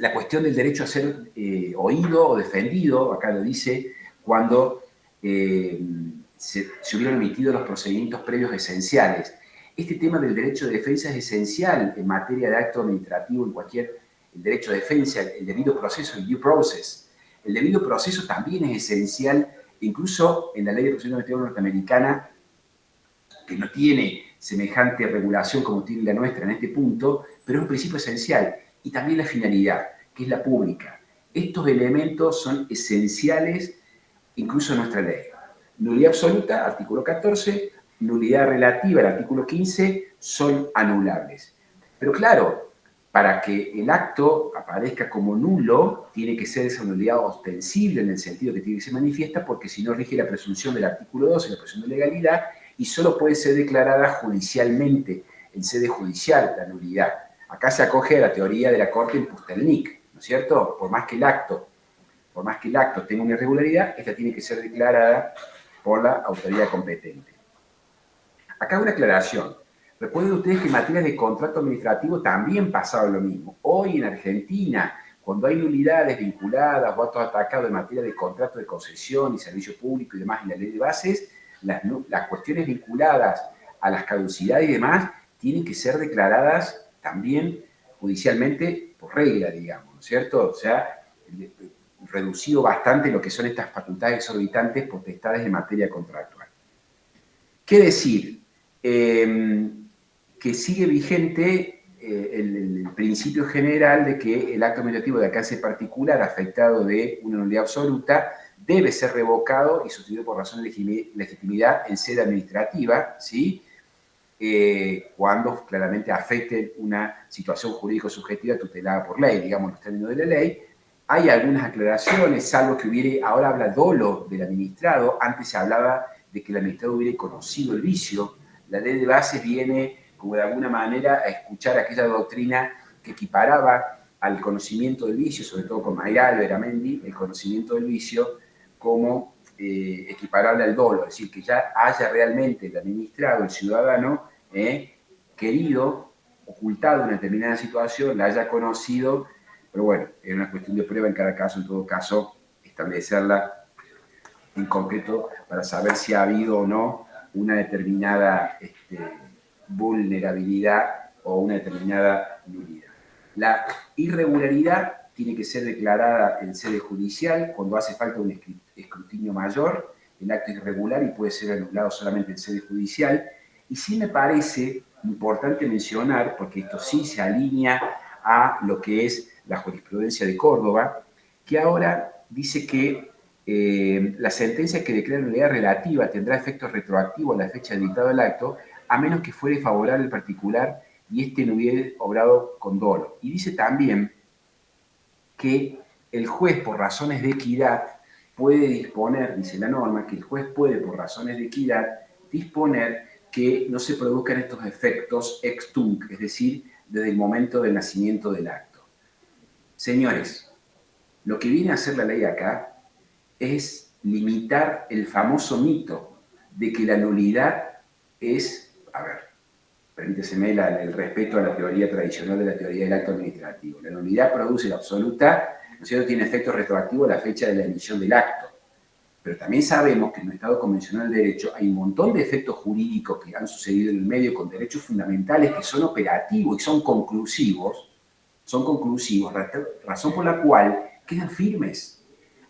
la cuestión del derecho a ser oído o defendido, acá lo dice, cuando se hubieran emitido los procedimientos previos esenciales. Este tema del derecho de defensa es esencial en materia de acto administrativo, en cualquier derecho de defensa, el debido proceso, el due process. El debido proceso también es esencial, incluso en la ley de procedimiento administrativo norteamericana, que no tiene semejante regulación como tiene la nuestra en este punto, pero es un principio esencial. Y también la finalidad, que es la pública. Estos elementos son esenciales incluso en nuestra ley. Nulidad absoluta, artículo 14, nulidad relativa, el artículo 15, son anulables. Pero claro, para que el acto aparezca como nulo, tiene que ser esa nulidad ostensible en el sentido que tiene que ser manifiesta, porque si no rige la presunción del artículo 12, la presunción de legalidad, y solo puede ser declarada judicialmente, en sede judicial, la nulidad. Acá se acoge a la teoría de la Corte en Pustelnik, ¿no es cierto? Por más que el acto tenga una irregularidad, esta tiene que ser declarada por la autoridad competente. Acá una aclaración. Recuerden ustedes que en materia de contrato administrativo también pasaba lo mismo. Hoy en Argentina, cuando hay nulidades vinculadas o actos atacados en materia de contrato de concesión y servicio público y demás en la ley de bases, las cuestiones vinculadas a las caducidades y demás tienen que ser declaradas también judicialmente por regla, digamos, ¿no es cierto? O sea, reducido bastante lo que son estas facultades exorbitantes potestades en materia contractual. ¿Qué decir? Que sigue vigente el principio general de que el acto administrativo de alcance particular afectado de una nulidad absoluta debe ser revocado y sustituido por razón de legitimidad en sede administrativa, ¿sí? Cuando claramente afecte una situación jurídico subjetiva tutelada por ley, digamos los términos de la ley. Hay algunas aclaraciones, salvo que hubiere, ahora habla dolo del administrado, antes se hablaba de que el administrado hubiera conocido el vicio. La ley de bases viene, como de alguna manera, a escuchar aquella doctrina que equiparaba al conocimiento del vicio, sobre todo con Mayral, Veramendi, el conocimiento del vicio como equiparable al dolo, es decir, que ya haya realmente el administrado, el ciudadano, querido, ocultado una determinada situación, la haya conocido, pero bueno, es una cuestión de prueba en cada caso, en todo caso, establecerla en concreto para saber si ha habido o no una determinada vulnerabilidad o una determinada nulidad. La irregularidad tiene que ser declarada en sede judicial cuando hace falta un escrutinio mayor, el acto es irregular y puede ser anulado solamente en sede judicial. Y sí me parece importante mencionar, porque esto sí se alinea a lo que es la jurisprudencia de Córdoba, que ahora dice que la sentencia que declara nulidad relativa tendrá efecto retroactivo a la fecha de dictado del acto, a menos que fuere favorable al particular y éste no hubiera obrado con dolo. Y dice también que el juez, por razones de equidad, puede disponer, dice la norma, que el juez puede, por razones de equidad, disponer que no se produzcan estos efectos ex tunc, es decir, desde el momento del nacimiento del acto. Señores, lo que viene a hacer la ley acá es limitar el famoso mito de que la nulidad es, a ver, permíteseme el respeto a la teoría tradicional de la teoría del acto administrativo. La nulidad produce la absoluta, ¿no es cierto?, tiene efecto retroactivo a la fecha de la emisión del acto. Pero también sabemos que en el Estado convencional de derecho hay un montón de efectos jurídicos que han sucedido en el medio con derechos fundamentales que son operativos y son conclusivos, razón por la cual quedan firmes.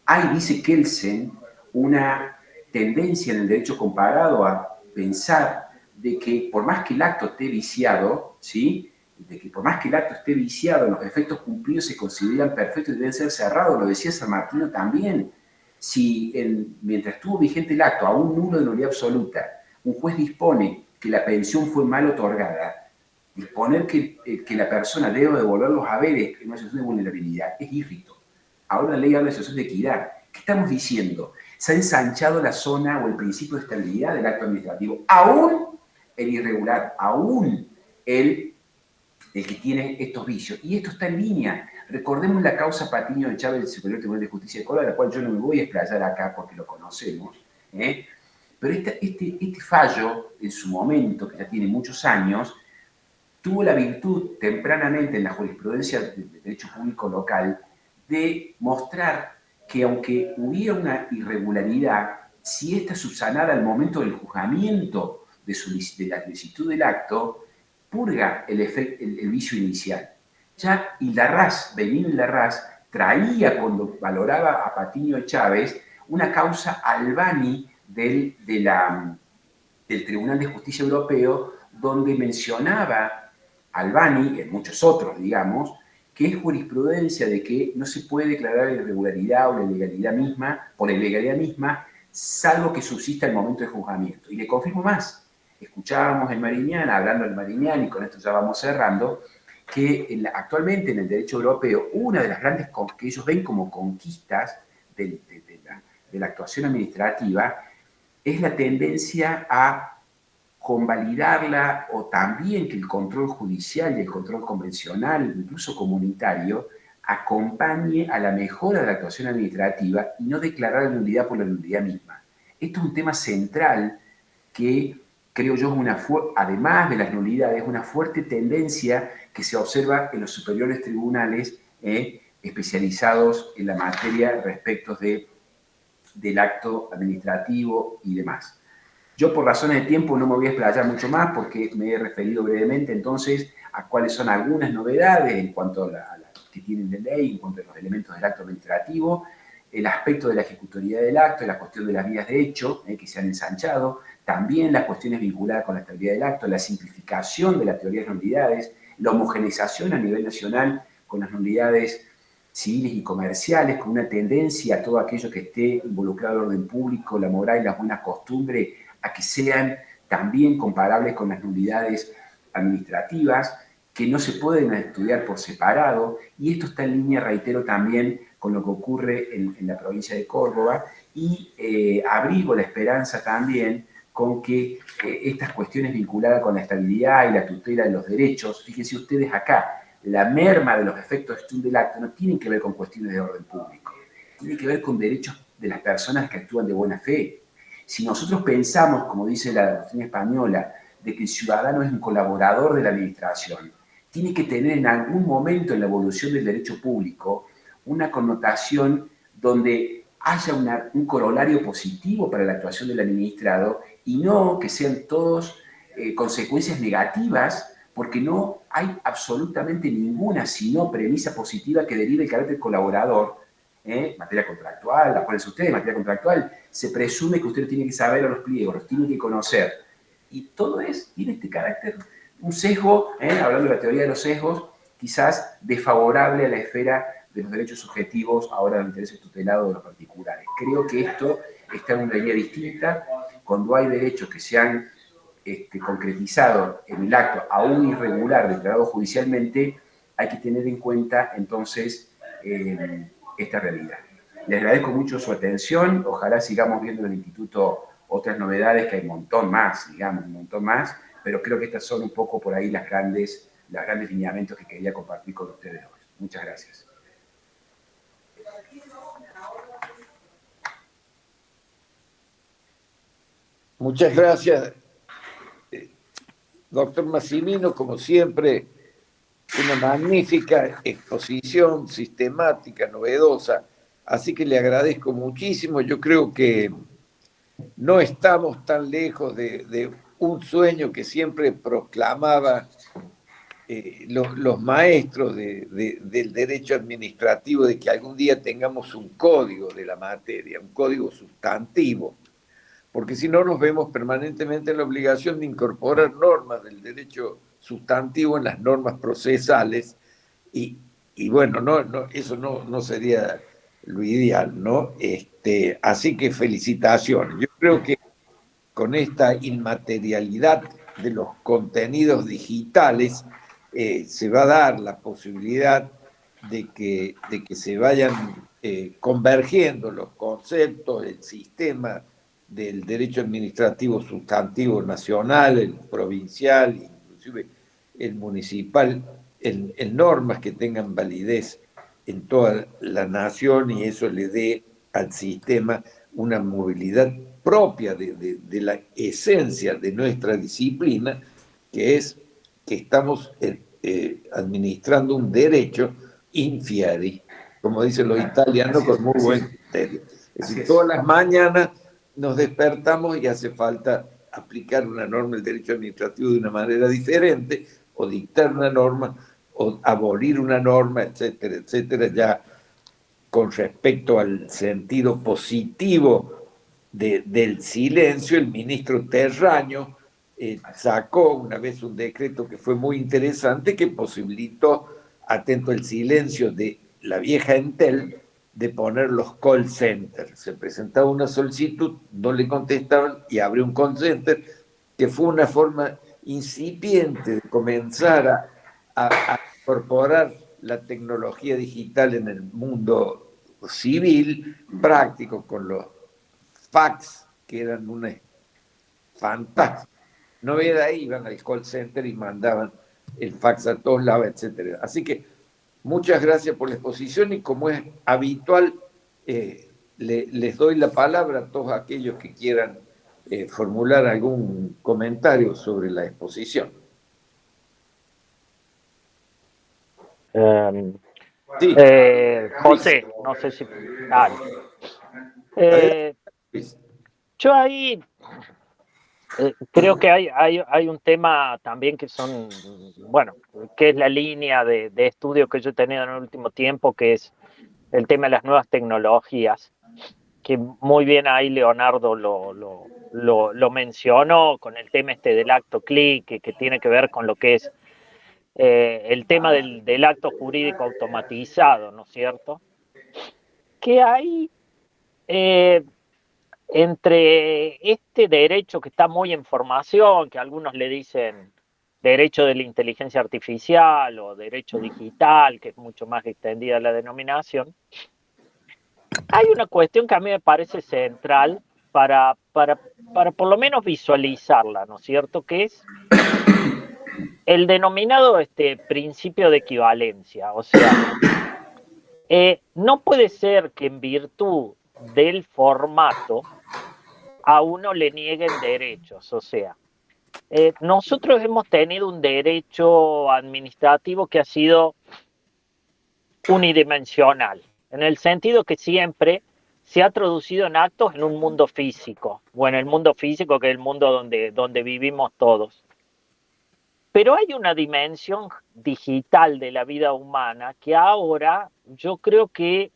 Hay, dice Kelsen, una tendencia en el derecho comparado a pensar de que por más que el acto esté viciado, ¿sí?, de que por más que el acto esté viciado, los efectos cumplidos se consideran perfectos y deben ser cerrados. Lo decía San Martino también. Si mientras estuvo vigente el acto, a un nulo de nulidad absoluta, un juez dispone que la pensión fue mal otorgada, disponer que la persona debe devolver los haberes en una situación de vulnerabilidad es irrito. Ahora la ley habla de situación de equidad. ¿Qué estamos diciendo? Se ha ensanchado la zona o el principio de estabilidad del acto administrativo. Aún el irregular, aún el que tiene estos vicios. Y esto está en línea. Recordemos la causa Patiño de Chávez del Superior Tribunal de Justicia de Córdoba, de la cual yo no me voy a explayar acá porque lo conocemos. Pero este fallo, en su momento, que ya tiene muchos años, tuvo la virtud tempranamente en la jurisprudencia del derecho público local de mostrar que aunque hubiera una irregularidad, si esta subsanada al momento del juzgamiento de la solicitud del acto, purga el vicio inicial. Ya Benigno Hildarraz traía, cuando valoraba a Patiño de Chávez, una causa Albani de la del Tribunal de Justicia Europeo, donde mencionaba Albani, y en muchos otros, digamos, que es jurisprudencia de que no se puede declarar la irregularidad o la ilegalidad misma, por la ilegalidad misma, salvo que subsista el momento de juzgamiento. Y le confirmo más, escuchábamos en Mariñán, hablando del Mariñán, y con esto ya vamos cerrando, que actualmente en el derecho europeo, una de las grandes que ellos ven como conquistas de la actuación administrativa es la tendencia a convalidarla, o también que el control judicial y el control convencional, incluso comunitario, acompañe a la mejora de la actuación administrativa y no declarar la nulidad por la nulidad misma. Esto es un tema central que creo yo, además de las nulidades, una fuerte tendencia que se observa en los superiores tribunales especializados en la materia respecto del acto administrativo y demás. Yo, por razones de tiempo, no me voy a explayar mucho más porque me he referido brevemente entonces a cuáles son algunas novedades en cuanto a las que tienen de ley, en cuanto a los elementos del acto administrativo, el aspecto de la ejecutoriedad del acto, la cuestión de las vías de hecho que se han ensanchado, también las cuestiones vinculadas con la estabilidad del acto, la simplificación de las teorías de nulidades, la homogeneización a nivel nacional con las nulidades civiles y comerciales, con una tendencia a todo aquello que esté involucrado en el orden público, la moral y las buenas costumbres, a que sean también comparables con las nulidades administrativas, que no se pueden estudiar por separado, y esto está en línea, reitero, también con lo que ocurre en la provincia de Córdoba, y abrigo la esperanza también con que estas cuestiones vinculadas con la estabilidad y la tutela de los derechos, fíjense ustedes acá, la merma de los efectos de gestión del acto no tienen que ver con cuestiones de orden público, tiene que ver con derechos de las personas que actúan de buena fe. Si nosotros pensamos, como dice la doctrina española, de que el ciudadano es un colaborador de la administración, tiene que tener en algún momento en la evolución del derecho público una connotación donde haya un corolario positivo para la actuación del administrado y no que sean todos consecuencias negativas, porque no hay absolutamente ninguna, sino premisa positiva que derive el carácter colaborador. Materia contractual, acuérdense ustedes, materia contractual, se presume que usted tiene que saber a los pliegos, los tiene que conocer. Y todo tiene este carácter, un sesgo, hablando de la teoría de los sesgos, quizás desfavorable a la esfera de los derechos subjetivos, ahora de los intereses tutelados de los particulares. Creo que esto está en una línea distinta. Cuando hay derechos que se han concretizado en el acto aún irregular declarado judicialmente, hay que tener en cuenta entonces esta realidad. Les agradezco mucho su atención, ojalá sigamos viendo en el Instituto otras novedades, que hay un montón más, digamos, un montón más, pero creo que estas son un poco por ahí los grandes lineamientos que quería compartir con ustedes hoy. Muchas gracias. Muchas gracias, doctor Massimino, como siempre, una magnífica exposición sistemática, novedosa, así que le agradezco muchísimo. Yo creo que no estamos tan lejos de un sueño que siempre proclamaba los maestros del derecho administrativo, de que algún día tengamos un código de la materia, un código sustantivo, porque si no nos vemos permanentemente en la obligación de incorporar normas del derecho sustantivo en las normas procesales, y bueno, eso no sería lo ideal, ¿no? Así que felicitaciones. Yo creo que con esta inmaterialidad de los contenidos digitales se va a dar la posibilidad de que se vayan convergiendo los conceptos, el sistema del derecho administrativo sustantivo nacional, el provincial, inclusive el municipal, en normas que tengan validez en toda la nación, y eso le dé al sistema una movilidad propia de la esencia de nuestra disciplina, que es que estamos administrando un derecho in fieri, como dicen los italianos, con muy buen criterio. Es decir, todas las mañanas nos despertamos y hace falta aplicar una norma del derecho administrativo de una manera diferente, o dictar una norma, o abolir una norma, etcétera, etcétera, ya con respecto al sentido positivo del silencio, el ministro Terraño sacó una vez un decreto que fue muy interesante que posibilitó, atento al silencio de la vieja Entel, de poner los call centers. Se presentaba una solicitud, no le contestaban y abrió un call center, que fue una forma incipiente de comenzar a incorporar la tecnología digital en el mundo civil, práctico, con los fax, que eran una fantástica. No era ahí, iban al call center y mandaban el fax a todos lados, etcétera. Así que muchas gracias por la exposición y como es habitual, les doy la palabra a todos aquellos que quieran formular algún comentario sobre la exposición. Sí. José, no sé si... yo ahí creo que hay un tema también que son, bueno, que es la línea de estudio que yo he tenido en el último tiempo, que es el tema de las nuevas tecnologías, que muy bien ahí Leonardo lo mencionó con el tema del acto clic, que tiene que ver con lo que es el tema del acto jurídico automatizado, ¿no es cierto? Que hay entre este derecho que está muy en formación, que algunos le dicen derecho de la inteligencia artificial o derecho digital, que es mucho más extendida la denominación, hay una cuestión que a mí me parece central para por lo menos visualizarla, ¿no es cierto? Que es el denominado principio de equivalencia. O sea, no puede ser que en virtud del formato a uno le nieguen derechos. O sea, nosotros hemos tenido un derecho administrativo que ha sido unidimensional, en el sentido que siempre se ha traducido en actos en un mundo físico, o en el mundo físico que es el mundo donde vivimos todos. Pero hay una dimensión digital de la vida humana que ahora yo creo que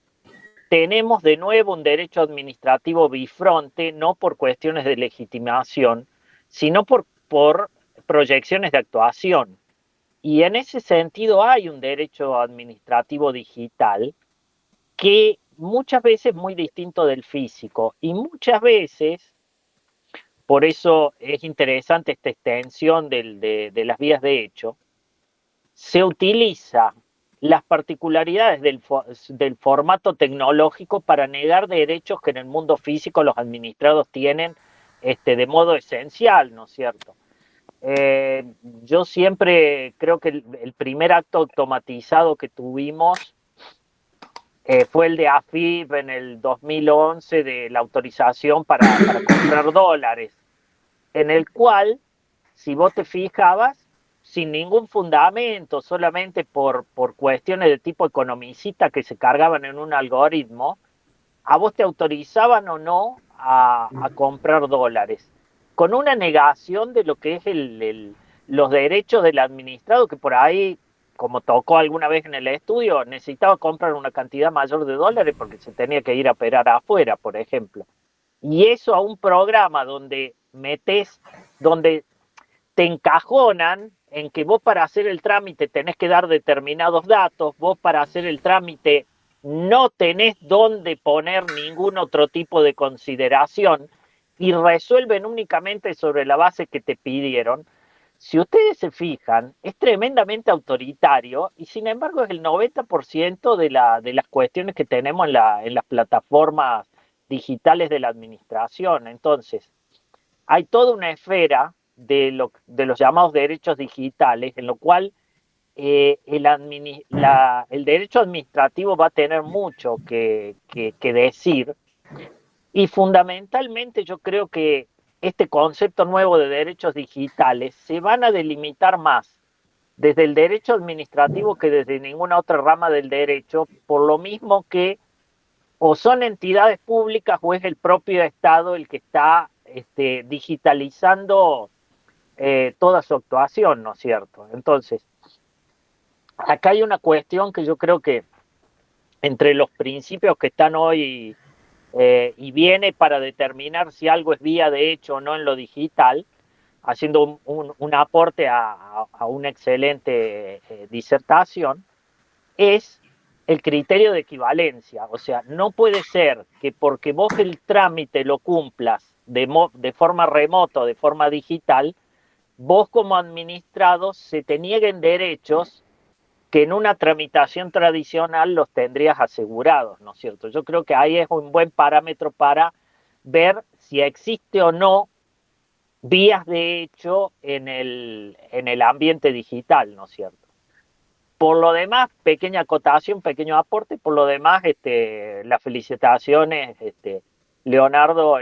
tenemos de nuevo un derecho administrativo bifronte, no por cuestiones de legitimación, sino por proyecciones de actuación. Y en ese sentido hay un derecho administrativo digital que muchas veces es muy distinto del físico y muchas veces, por eso es interesante esta extensión de las vías de hecho, se utiliza las particularidades del formato tecnológico para negar derechos que en el mundo físico los administrados tienen de modo esencial, ¿no es cierto? Yo siempre creo que el primer acto automatizado que tuvimos fue el de AFIP en el 2011 de la autorización para comprar dólares, en el cual, si vos te fijabas, sin ningún fundamento, solamente por cuestiones de tipo economicista que se cargaban en un algoritmo, a vos te autorizaban o no a comprar dólares, con una negación de lo que es los derechos del administrado, que por ahí, como tocó alguna vez en el estudio, necesitaba comprar una cantidad mayor de dólares porque se tenía que ir a operar afuera, por ejemplo. Y eso a un programa donde donde te encajonan en que vos para hacer el trámite tenés que dar determinados datos, vos para hacer el trámite no tenés dónde poner ningún otro tipo de consideración y resuelven únicamente sobre la base que te pidieron. Si ustedes se fijan, es tremendamente autoritario y sin embargo es el 90% de las cuestiones que tenemos en las plataformas digitales de la administración. Entonces, hay toda una esfera de los llamados derechos digitales, en lo cual el derecho administrativo va a tener mucho que decir, y fundamentalmente yo creo que este concepto nuevo de derechos digitales se van a delimitar más desde el derecho administrativo que desde ninguna otra rama del derecho, por lo mismo que o son entidades públicas o es el propio Estado el que está digitalizando toda su actuación, ¿no es cierto? Entonces, acá hay una cuestión que yo creo que entre los principios que están hoy y viene para determinar si algo es vía de hecho o no en lo digital, haciendo un aporte a una excelente disertación, es el criterio de equivalencia. O sea, no puede ser que porque vos el trámite lo cumplas de forma remota, de forma digital, vos como administrado se te nieguen derechos que en una tramitación tradicional los tendrías asegurados, ¿no es cierto? Yo creo que ahí es un buen parámetro para ver si existe o no vías de hecho en el ambiente digital, ¿no es cierto? Por lo demás, pequeña acotación, pequeño aporte. Por lo demás, las felicitaciones, Leonardo,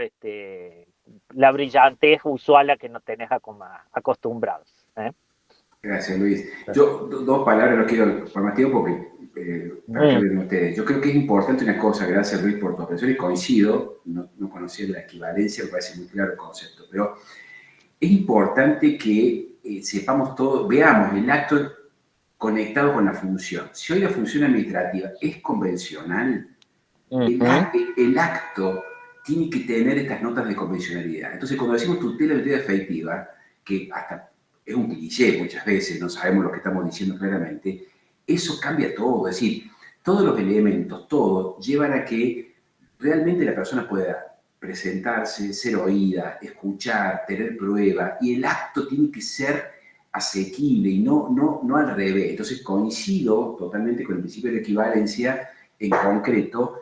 la brillantez usual a que nos tenés acostumbrados. Gracias, Luis. Yo, dos palabras, no quiero por más tiempo para que hablen ustedes. Yo creo que es importante una cosa, gracias Luis por tu expresión, y coincido, no conocía la equivalencia, me parece muy claro el concepto, pero es importante que sepamos todo, veamos el acto conectado con la función. Si hoy la función administrativa es convencional, el acto tiene que tener estas notas de convencionalidad. Entonces, cuando decimos tutela efectiva, que hasta es un cliché muchas veces, no sabemos lo que estamos diciendo claramente, eso cambia todo. Es decir, todos los elementos, todos, llevan a que realmente la persona pueda presentarse, ser oída, escuchar, tener prueba, y el acto tiene que ser asequible y no al revés. Entonces coincido totalmente con el principio de la equivalencia en concreto,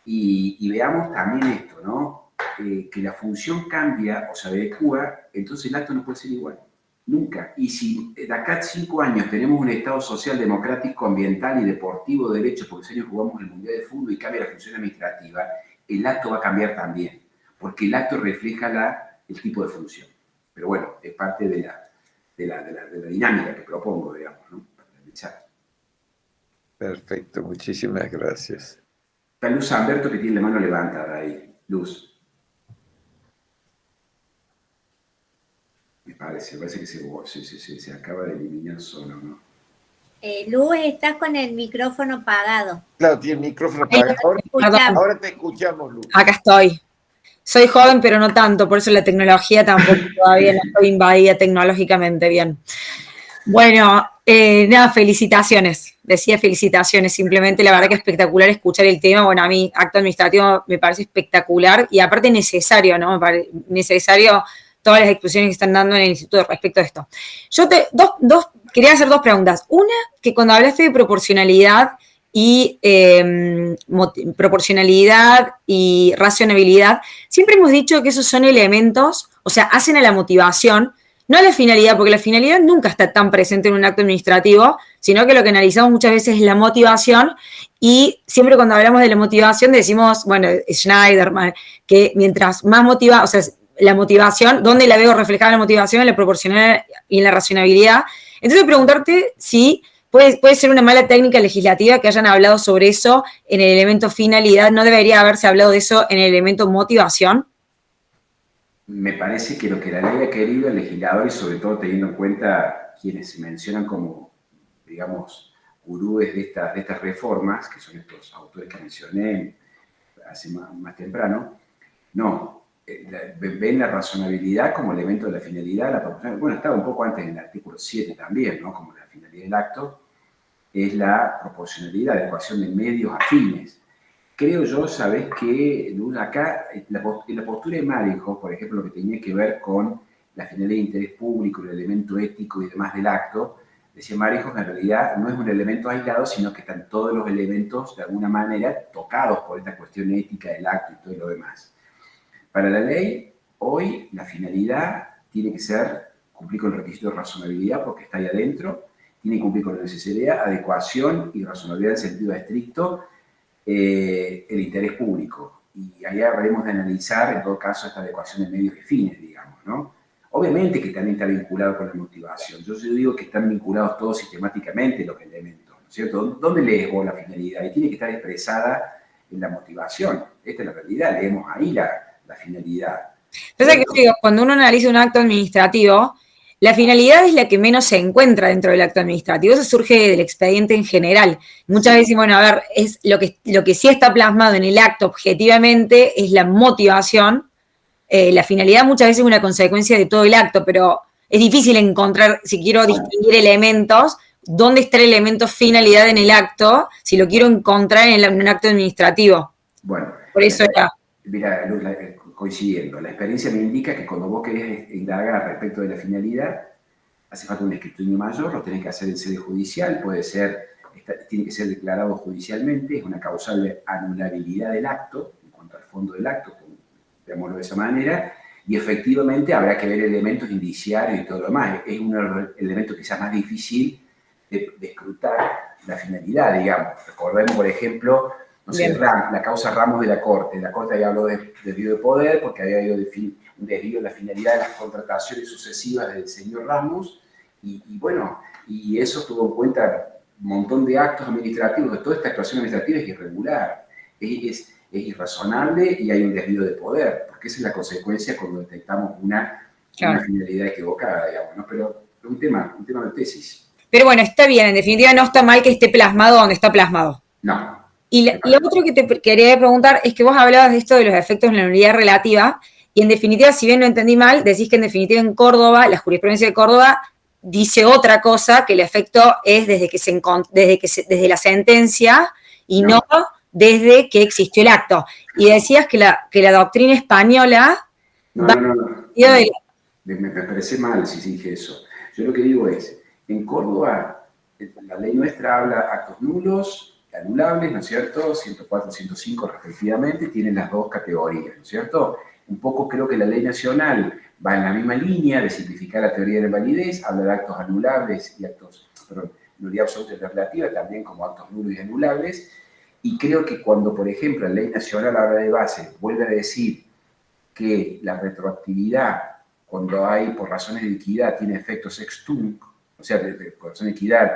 y veamos también esto, ¿no? Que la función cambia o se adecua, entonces el acto no puede ser igual. Nunca. Y si de acá a 5 años tenemos un Estado social, democrático, ambiental y deportivo de derecho, porque ese año jugamos el Mundial de Fútbol y cambia la función administrativa, el acto va a cambiar también, porque el acto refleja el tipo de función. Pero bueno, es parte de la dinámica que propongo, digamos, ¿no? Para analizar. Perfecto, muchísimas gracias. Está Luz Alberto que tiene la mano levantada ahí. Luz. Me parece que se acaba de eliminar solo, ¿no? Luz, estás con el micrófono apagado. Claro, tiene el micrófono apagado. Ahora te escuchamos, Luz. Acá estoy. Soy joven, pero no tanto, por eso la tecnología tampoco todavía no estoy invadida tecnológicamente bien. Bueno, nada, felicitaciones. Decía felicitaciones, simplemente la verdad que es espectacular escuchar el tema. Bueno, a mí acto administrativo me parece espectacular y aparte necesario, ¿no? Necesario todas las expresiones que están dando en el instituto respecto a esto. Yo quería hacer 2 preguntas. Una, que cuando hablaste de proporcionalidad y racionabilidad, siempre hemos dicho que esos son elementos, o sea, hacen a la motivación, no a la finalidad, porque la finalidad nunca está tan presente en un acto administrativo, sino que lo que analizamos muchas veces es la motivación, y siempre cuando hablamos de la motivación decimos, bueno, Schneiderman, que mientras más motiva, o sea, la motivación, ¿dónde la veo reflejada la motivación? En la proporcionalidad y en la racionabilidad. Entonces, preguntarte si puede ser una mala técnica legislativa que hayan hablado sobre eso en el elemento finalidad. ¿No debería haberse hablado de eso en el elemento motivación? Me parece que lo que la ley ha querido, el legislador, y sobre todo teniendo en cuenta quienes se mencionan como, digamos, gurúes de estas reformas, que son estos autores que mencioné hace más temprano, no. Ven la razonabilidad como elemento de la finalidad, la proporcionalidad. Bueno, estaba un poco antes en el artículo 7 también, ¿no? Como la finalidad del acto, es la proporcionalidad, la ecuación de medios afines. Creo yo, ¿sabés qué? Acá, la postura de Marinhoff, por ejemplo, lo que tenía que ver con la finalidad de interés público, el elemento ético y demás del acto, decía Marinhoff, en realidad no es un elemento aislado, sino que están todos los elementos, de alguna manera, tocados por esta cuestión ética del acto y todo lo demás. Para la ley, hoy la finalidad tiene que ser cumplir con el requisito de razonabilidad porque está ahí adentro, tiene que cumplir con la necesidad, adecuación y razonabilidad en sentido estricto, el interés público. Y ahí habremos de analizar, en todo caso, esta adecuación de medios y fines, digamos, ¿no? Obviamente que también está vinculado con la motivación. Yo digo que están vinculados todos sistemáticamente los elementos, ¿no es cierto? ¿Dónde lees vos la finalidad? Y tiene que estar expresada en la motivación. Esta es la realidad, leemos ahí la finalidad. Entonces, cuando uno analiza un acto administrativo, la finalidad es la que menos se encuentra dentro del acto administrativo. Eso surge del expediente en general. Muchas veces, bueno, a ver, es lo que sí está plasmado en el acto objetivamente es la motivación. La finalidad muchas veces es una consecuencia de todo el acto, pero es difícil encontrar, si quiero distinguir elementos, dónde está el elemento finalidad en el acto, si lo quiero encontrar en un acto administrativo. Bueno, por eso era. Mira, Luz, coincidiendo, la experiencia me indica que cuando vos querés indagar respecto de la finalidad, hace falta un escrutinio mayor, lo tenés que hacer en sede judicial, tiene que ser declarado judicialmente, es una causal de anulabilidad del acto, en cuanto al fondo del acto, veámoslo de esa manera, y efectivamente habrá que ver elementos indiciarios y todo lo demás. Es un elemento quizás más difícil de escrutar la finalidad, digamos. Recordemos, por ejemplo, no sé, la causa Ramos de la Corte. La Corte había hablado de desvío de poder porque había habido un desvío de la finalidad de las contrataciones sucesivas del señor Ramos y bueno, y eso tuvo en cuenta un montón de actos administrativos. Toda esta actuación administrativa es irregular, es irrazonable y hay un desvío de poder, porque esa es la consecuencia cuando detectamos una finalidad equivocada, digamos, ¿no? Pero es un tema de tesis. Pero bueno, está bien, en definitiva no está mal que esté plasmado donde está plasmado. No. Y lo otro que te quería preguntar es que vos hablabas de esto de los efectos de la nulidad relativa, y en definitiva, si bien no entendí mal, decís que en definitiva en Córdoba, la jurisprudencia de Córdoba dice otra cosa, que el efecto es desde la sentencia y no desde que existió el acto. Y decías que la doctrina española... No. Me parece mal si dije eso. Yo lo que digo es, en Córdoba, la ley nuestra habla actos nulos, anulables, ¿no es cierto? 104, 105 respectivamente, tienen las dos categorías, ¿no es cierto? Un poco creo que la ley nacional va en la misma línea de simplificar la teoría de la validez, habla de actos anulables y nulidad absoluta y relativa, también como actos nulos y anulables, y creo que cuando, por ejemplo, la ley nacional habla de base, vuelve a decir que la retroactividad, cuando hay por razones de equidad, tiene efectos ex tunc, o sea, por razones de equidad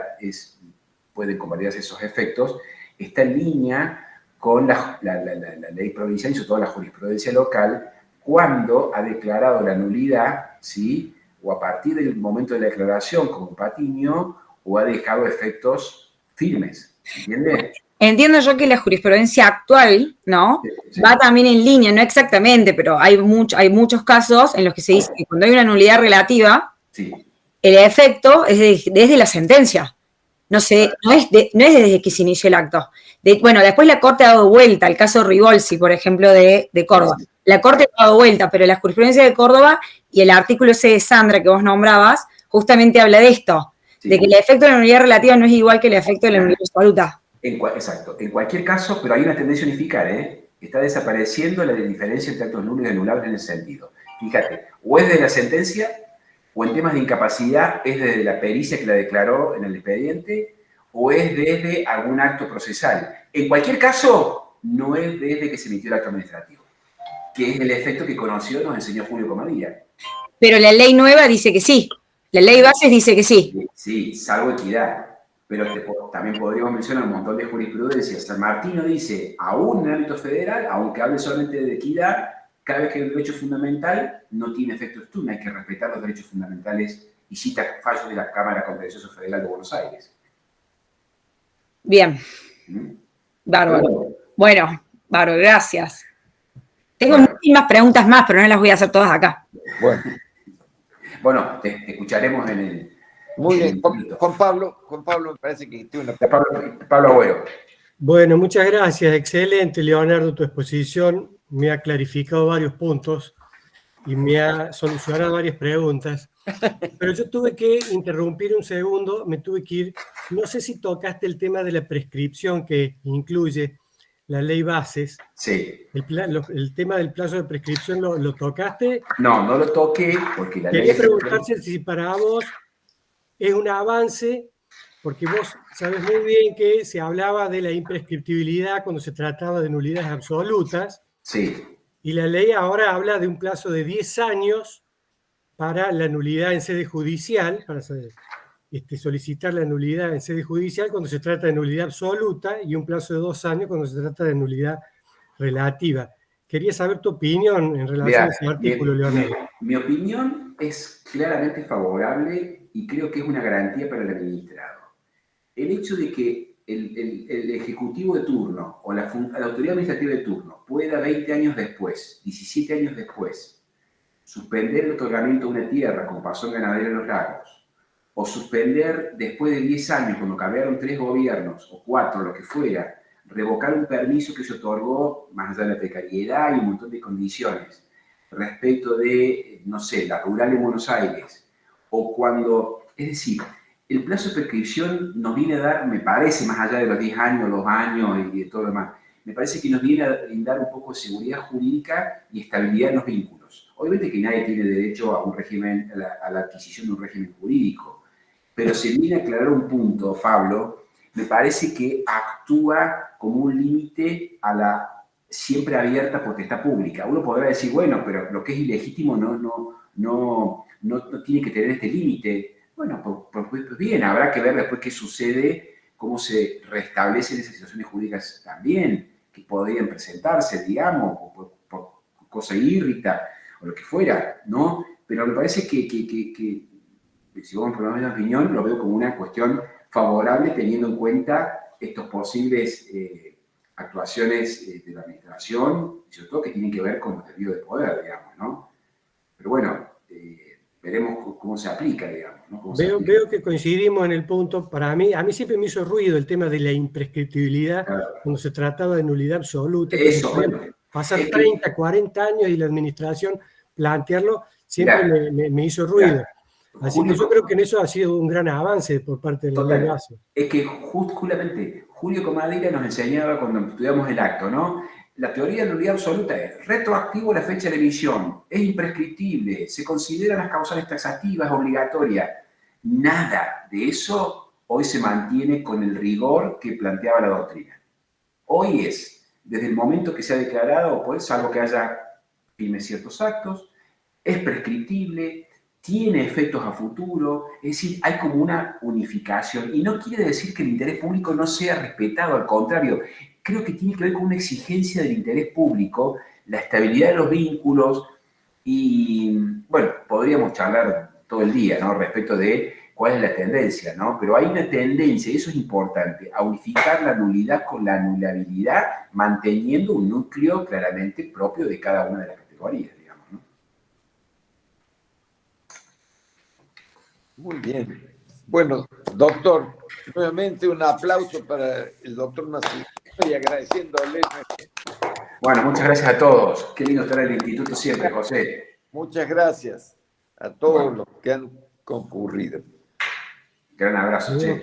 pueden convalidarse esos efectos, está en línea con la ley provincial y sobre todo la jurisprudencia local, cuando ha declarado la nulidad, ¿sí? O a partir del momento de la declaración, como Patiño, o ha dejado efectos firmes, ¿entiendes? Entiendo yo que la jurisprudencia actual, ¿no? Sí. Va también en línea, no exactamente, pero hay muchos casos en los que se dice que cuando hay una nulidad relativa, el efecto es desde la sentencia. No es desde que se inició el acto. Bueno, después la Corte ha dado vuelta, el caso Rigolsi, por ejemplo, de Córdoba. La Corte ha dado vuelta, pero la jurisprudencia de Córdoba y el artículo ese de Sandra que vos nombrabas, justamente habla de esto, de que el efecto de la nulidad relativa no es igual que el efecto de la nulidad absoluta. Exacto. En cualquier caso, pero hay una tendencia a unificar, ¿eh? Está desapareciendo la diferencia entre actos nulos y anulables en ese sentido. Fíjate, o es de la sentencia, o en temas de incapacidad es desde la pericia que la declaró en el expediente, o es desde algún acto procesal. En cualquier caso, no es desde que se emitió el acto administrativo, que es el efecto que conoció, nos enseñó Julio Comadilla. Pero la ley nueva dice que sí. La ley bases dice que sí. Sí, salvo equidad. Pero también podríamos mencionar un montón de jurisprudencias. San Martino dice, aún en el ámbito federal, aunque hable solamente de equidad, cada vez que hay un derecho fundamental no tiene efecto externo, hay que respetar los derechos fundamentales y cita fallos de la Cámara Contencioso Federal de Buenos Aires. Bien. Bárbaro. Bueno, bárbaro, gracias. Tengo muchísimas preguntas más, pero no las voy a hacer todas acá. Bueno, te escucharemos en el... Muy bien. Juan Pablo me parece que tiene una... Pablo Agüero. Bueno, muchas gracias. Excelente, Leonardo, tu exposición. Me ha clarificado varios puntos y me ha solucionado varias preguntas. Pero yo tuve que interrumpir un segundo, me tuve que ir. No sé si tocaste el tema de la prescripción que incluye la ley bases. Sí. El tema del plazo de prescripción, ¿lo tocaste? No lo toqué porque la ley... Quería preguntarse si para vos es un avance, porque vos sabés muy bien que se hablaba de la imprescriptibilidad cuando se trataba de nulidades absolutas. Sí. Y la ley ahora habla de un plazo de 10 años para la nulidad en sede judicial, para solicitar la nulidad en sede judicial cuando se trata de nulidad absoluta y un plazo de 2 años cuando se trata de nulidad relativa. Quería saber tu opinión en relación a ese artículo, Leonardo. Mi opinión es claramente favorable y creo que es una garantía para el administrado. El hecho de que el ejecutivo de turno o la autoridad administrativa de turno pueda 20 años después, 17 años después, suspender el otorgamiento de una tierra, como pasó en Ganadera de los Lagos, o suspender después de 10 años, cuando cambiaron 3 gobiernos, o 4, lo que fuera, revocar un permiso que se otorgó, más allá de la precariedad y un montón de condiciones, respecto de, no sé, la rural en Buenos Aires, o cuando, es decir, el plazo de prescripción nos viene a dar, me parece, más allá de los 10 años, 2 años y de todo lo demás, me parece que nos viene a brindar un poco de seguridad jurídica y estabilidad en los vínculos. Obviamente que nadie tiene derecho a un régimen, a la adquisición de un régimen jurídico, pero se viene a aclarar un punto, Pablo, me parece que actúa como un límite a la siempre abierta potestad pública. Uno podrá decir, bueno, pero lo que es ilegítimo no tiene que tener este límite. Bueno, pues bien, habrá que ver después qué sucede, cómo se restablecen esas situaciones jurídicas también, que podrían presentarse, digamos, por cosa írrita, o lo que fuera, ¿no? Pero me parece que si vos me preguntás mi opinión, lo veo como una cuestión favorable teniendo en cuenta estos posibles actuaciones de la administración, y sobre todo que tienen que ver con los desvíos de poder, digamos, ¿no? Pero bueno, veremos cómo se aplica, digamos, ¿no? Veo que coincidimos en el punto. A mí siempre me hizo ruido el tema de la imprescriptibilidad, claro, cuando se trataba de nulidad absoluta. Eso, bueno, pasar 30, 40 años y la administración plantearlo, siempre me hizo ruido. Claro. Así que yo creo que en eso ha sido un gran avance por parte de la ley base. Es que justamente Julio Comadira nos enseñaba cuando estudiamos el acto, ¿no? La teoría de nulidad absoluta es retroactivo la fecha de emisión, es imprescriptible, se consideran las causales taxativas, obligatorias. Nada de eso hoy se mantiene con el rigor que planteaba la doctrina. Hoy es, desde el momento que se ha declarado, pues, salvo que haya firme ciertos actos, es prescriptible, tiene efectos a futuro, es decir, hay como una unificación. Y no quiere decir que el interés público no sea respetado, al contrario, creo que tiene que ver con una exigencia del interés público, la estabilidad de los vínculos y, bueno, podríamos charlar todo el día, ¿no? Respecto de cuál es la tendencia, ¿no? Pero hay una tendencia, y eso es importante, a unificar la nulidad con la anulabilidad, manteniendo un núcleo claramente propio de cada una de las categorías, digamos, ¿no? Muy bien. Bueno, doctor, nuevamente un aplauso para el doctor Nascimento y agradeciéndole. Bueno, muchas gracias a todos. Qué lindo estar en el instituto siempre, José. Muchas gracias a todos los que han concurrido. Gran abrazo, che.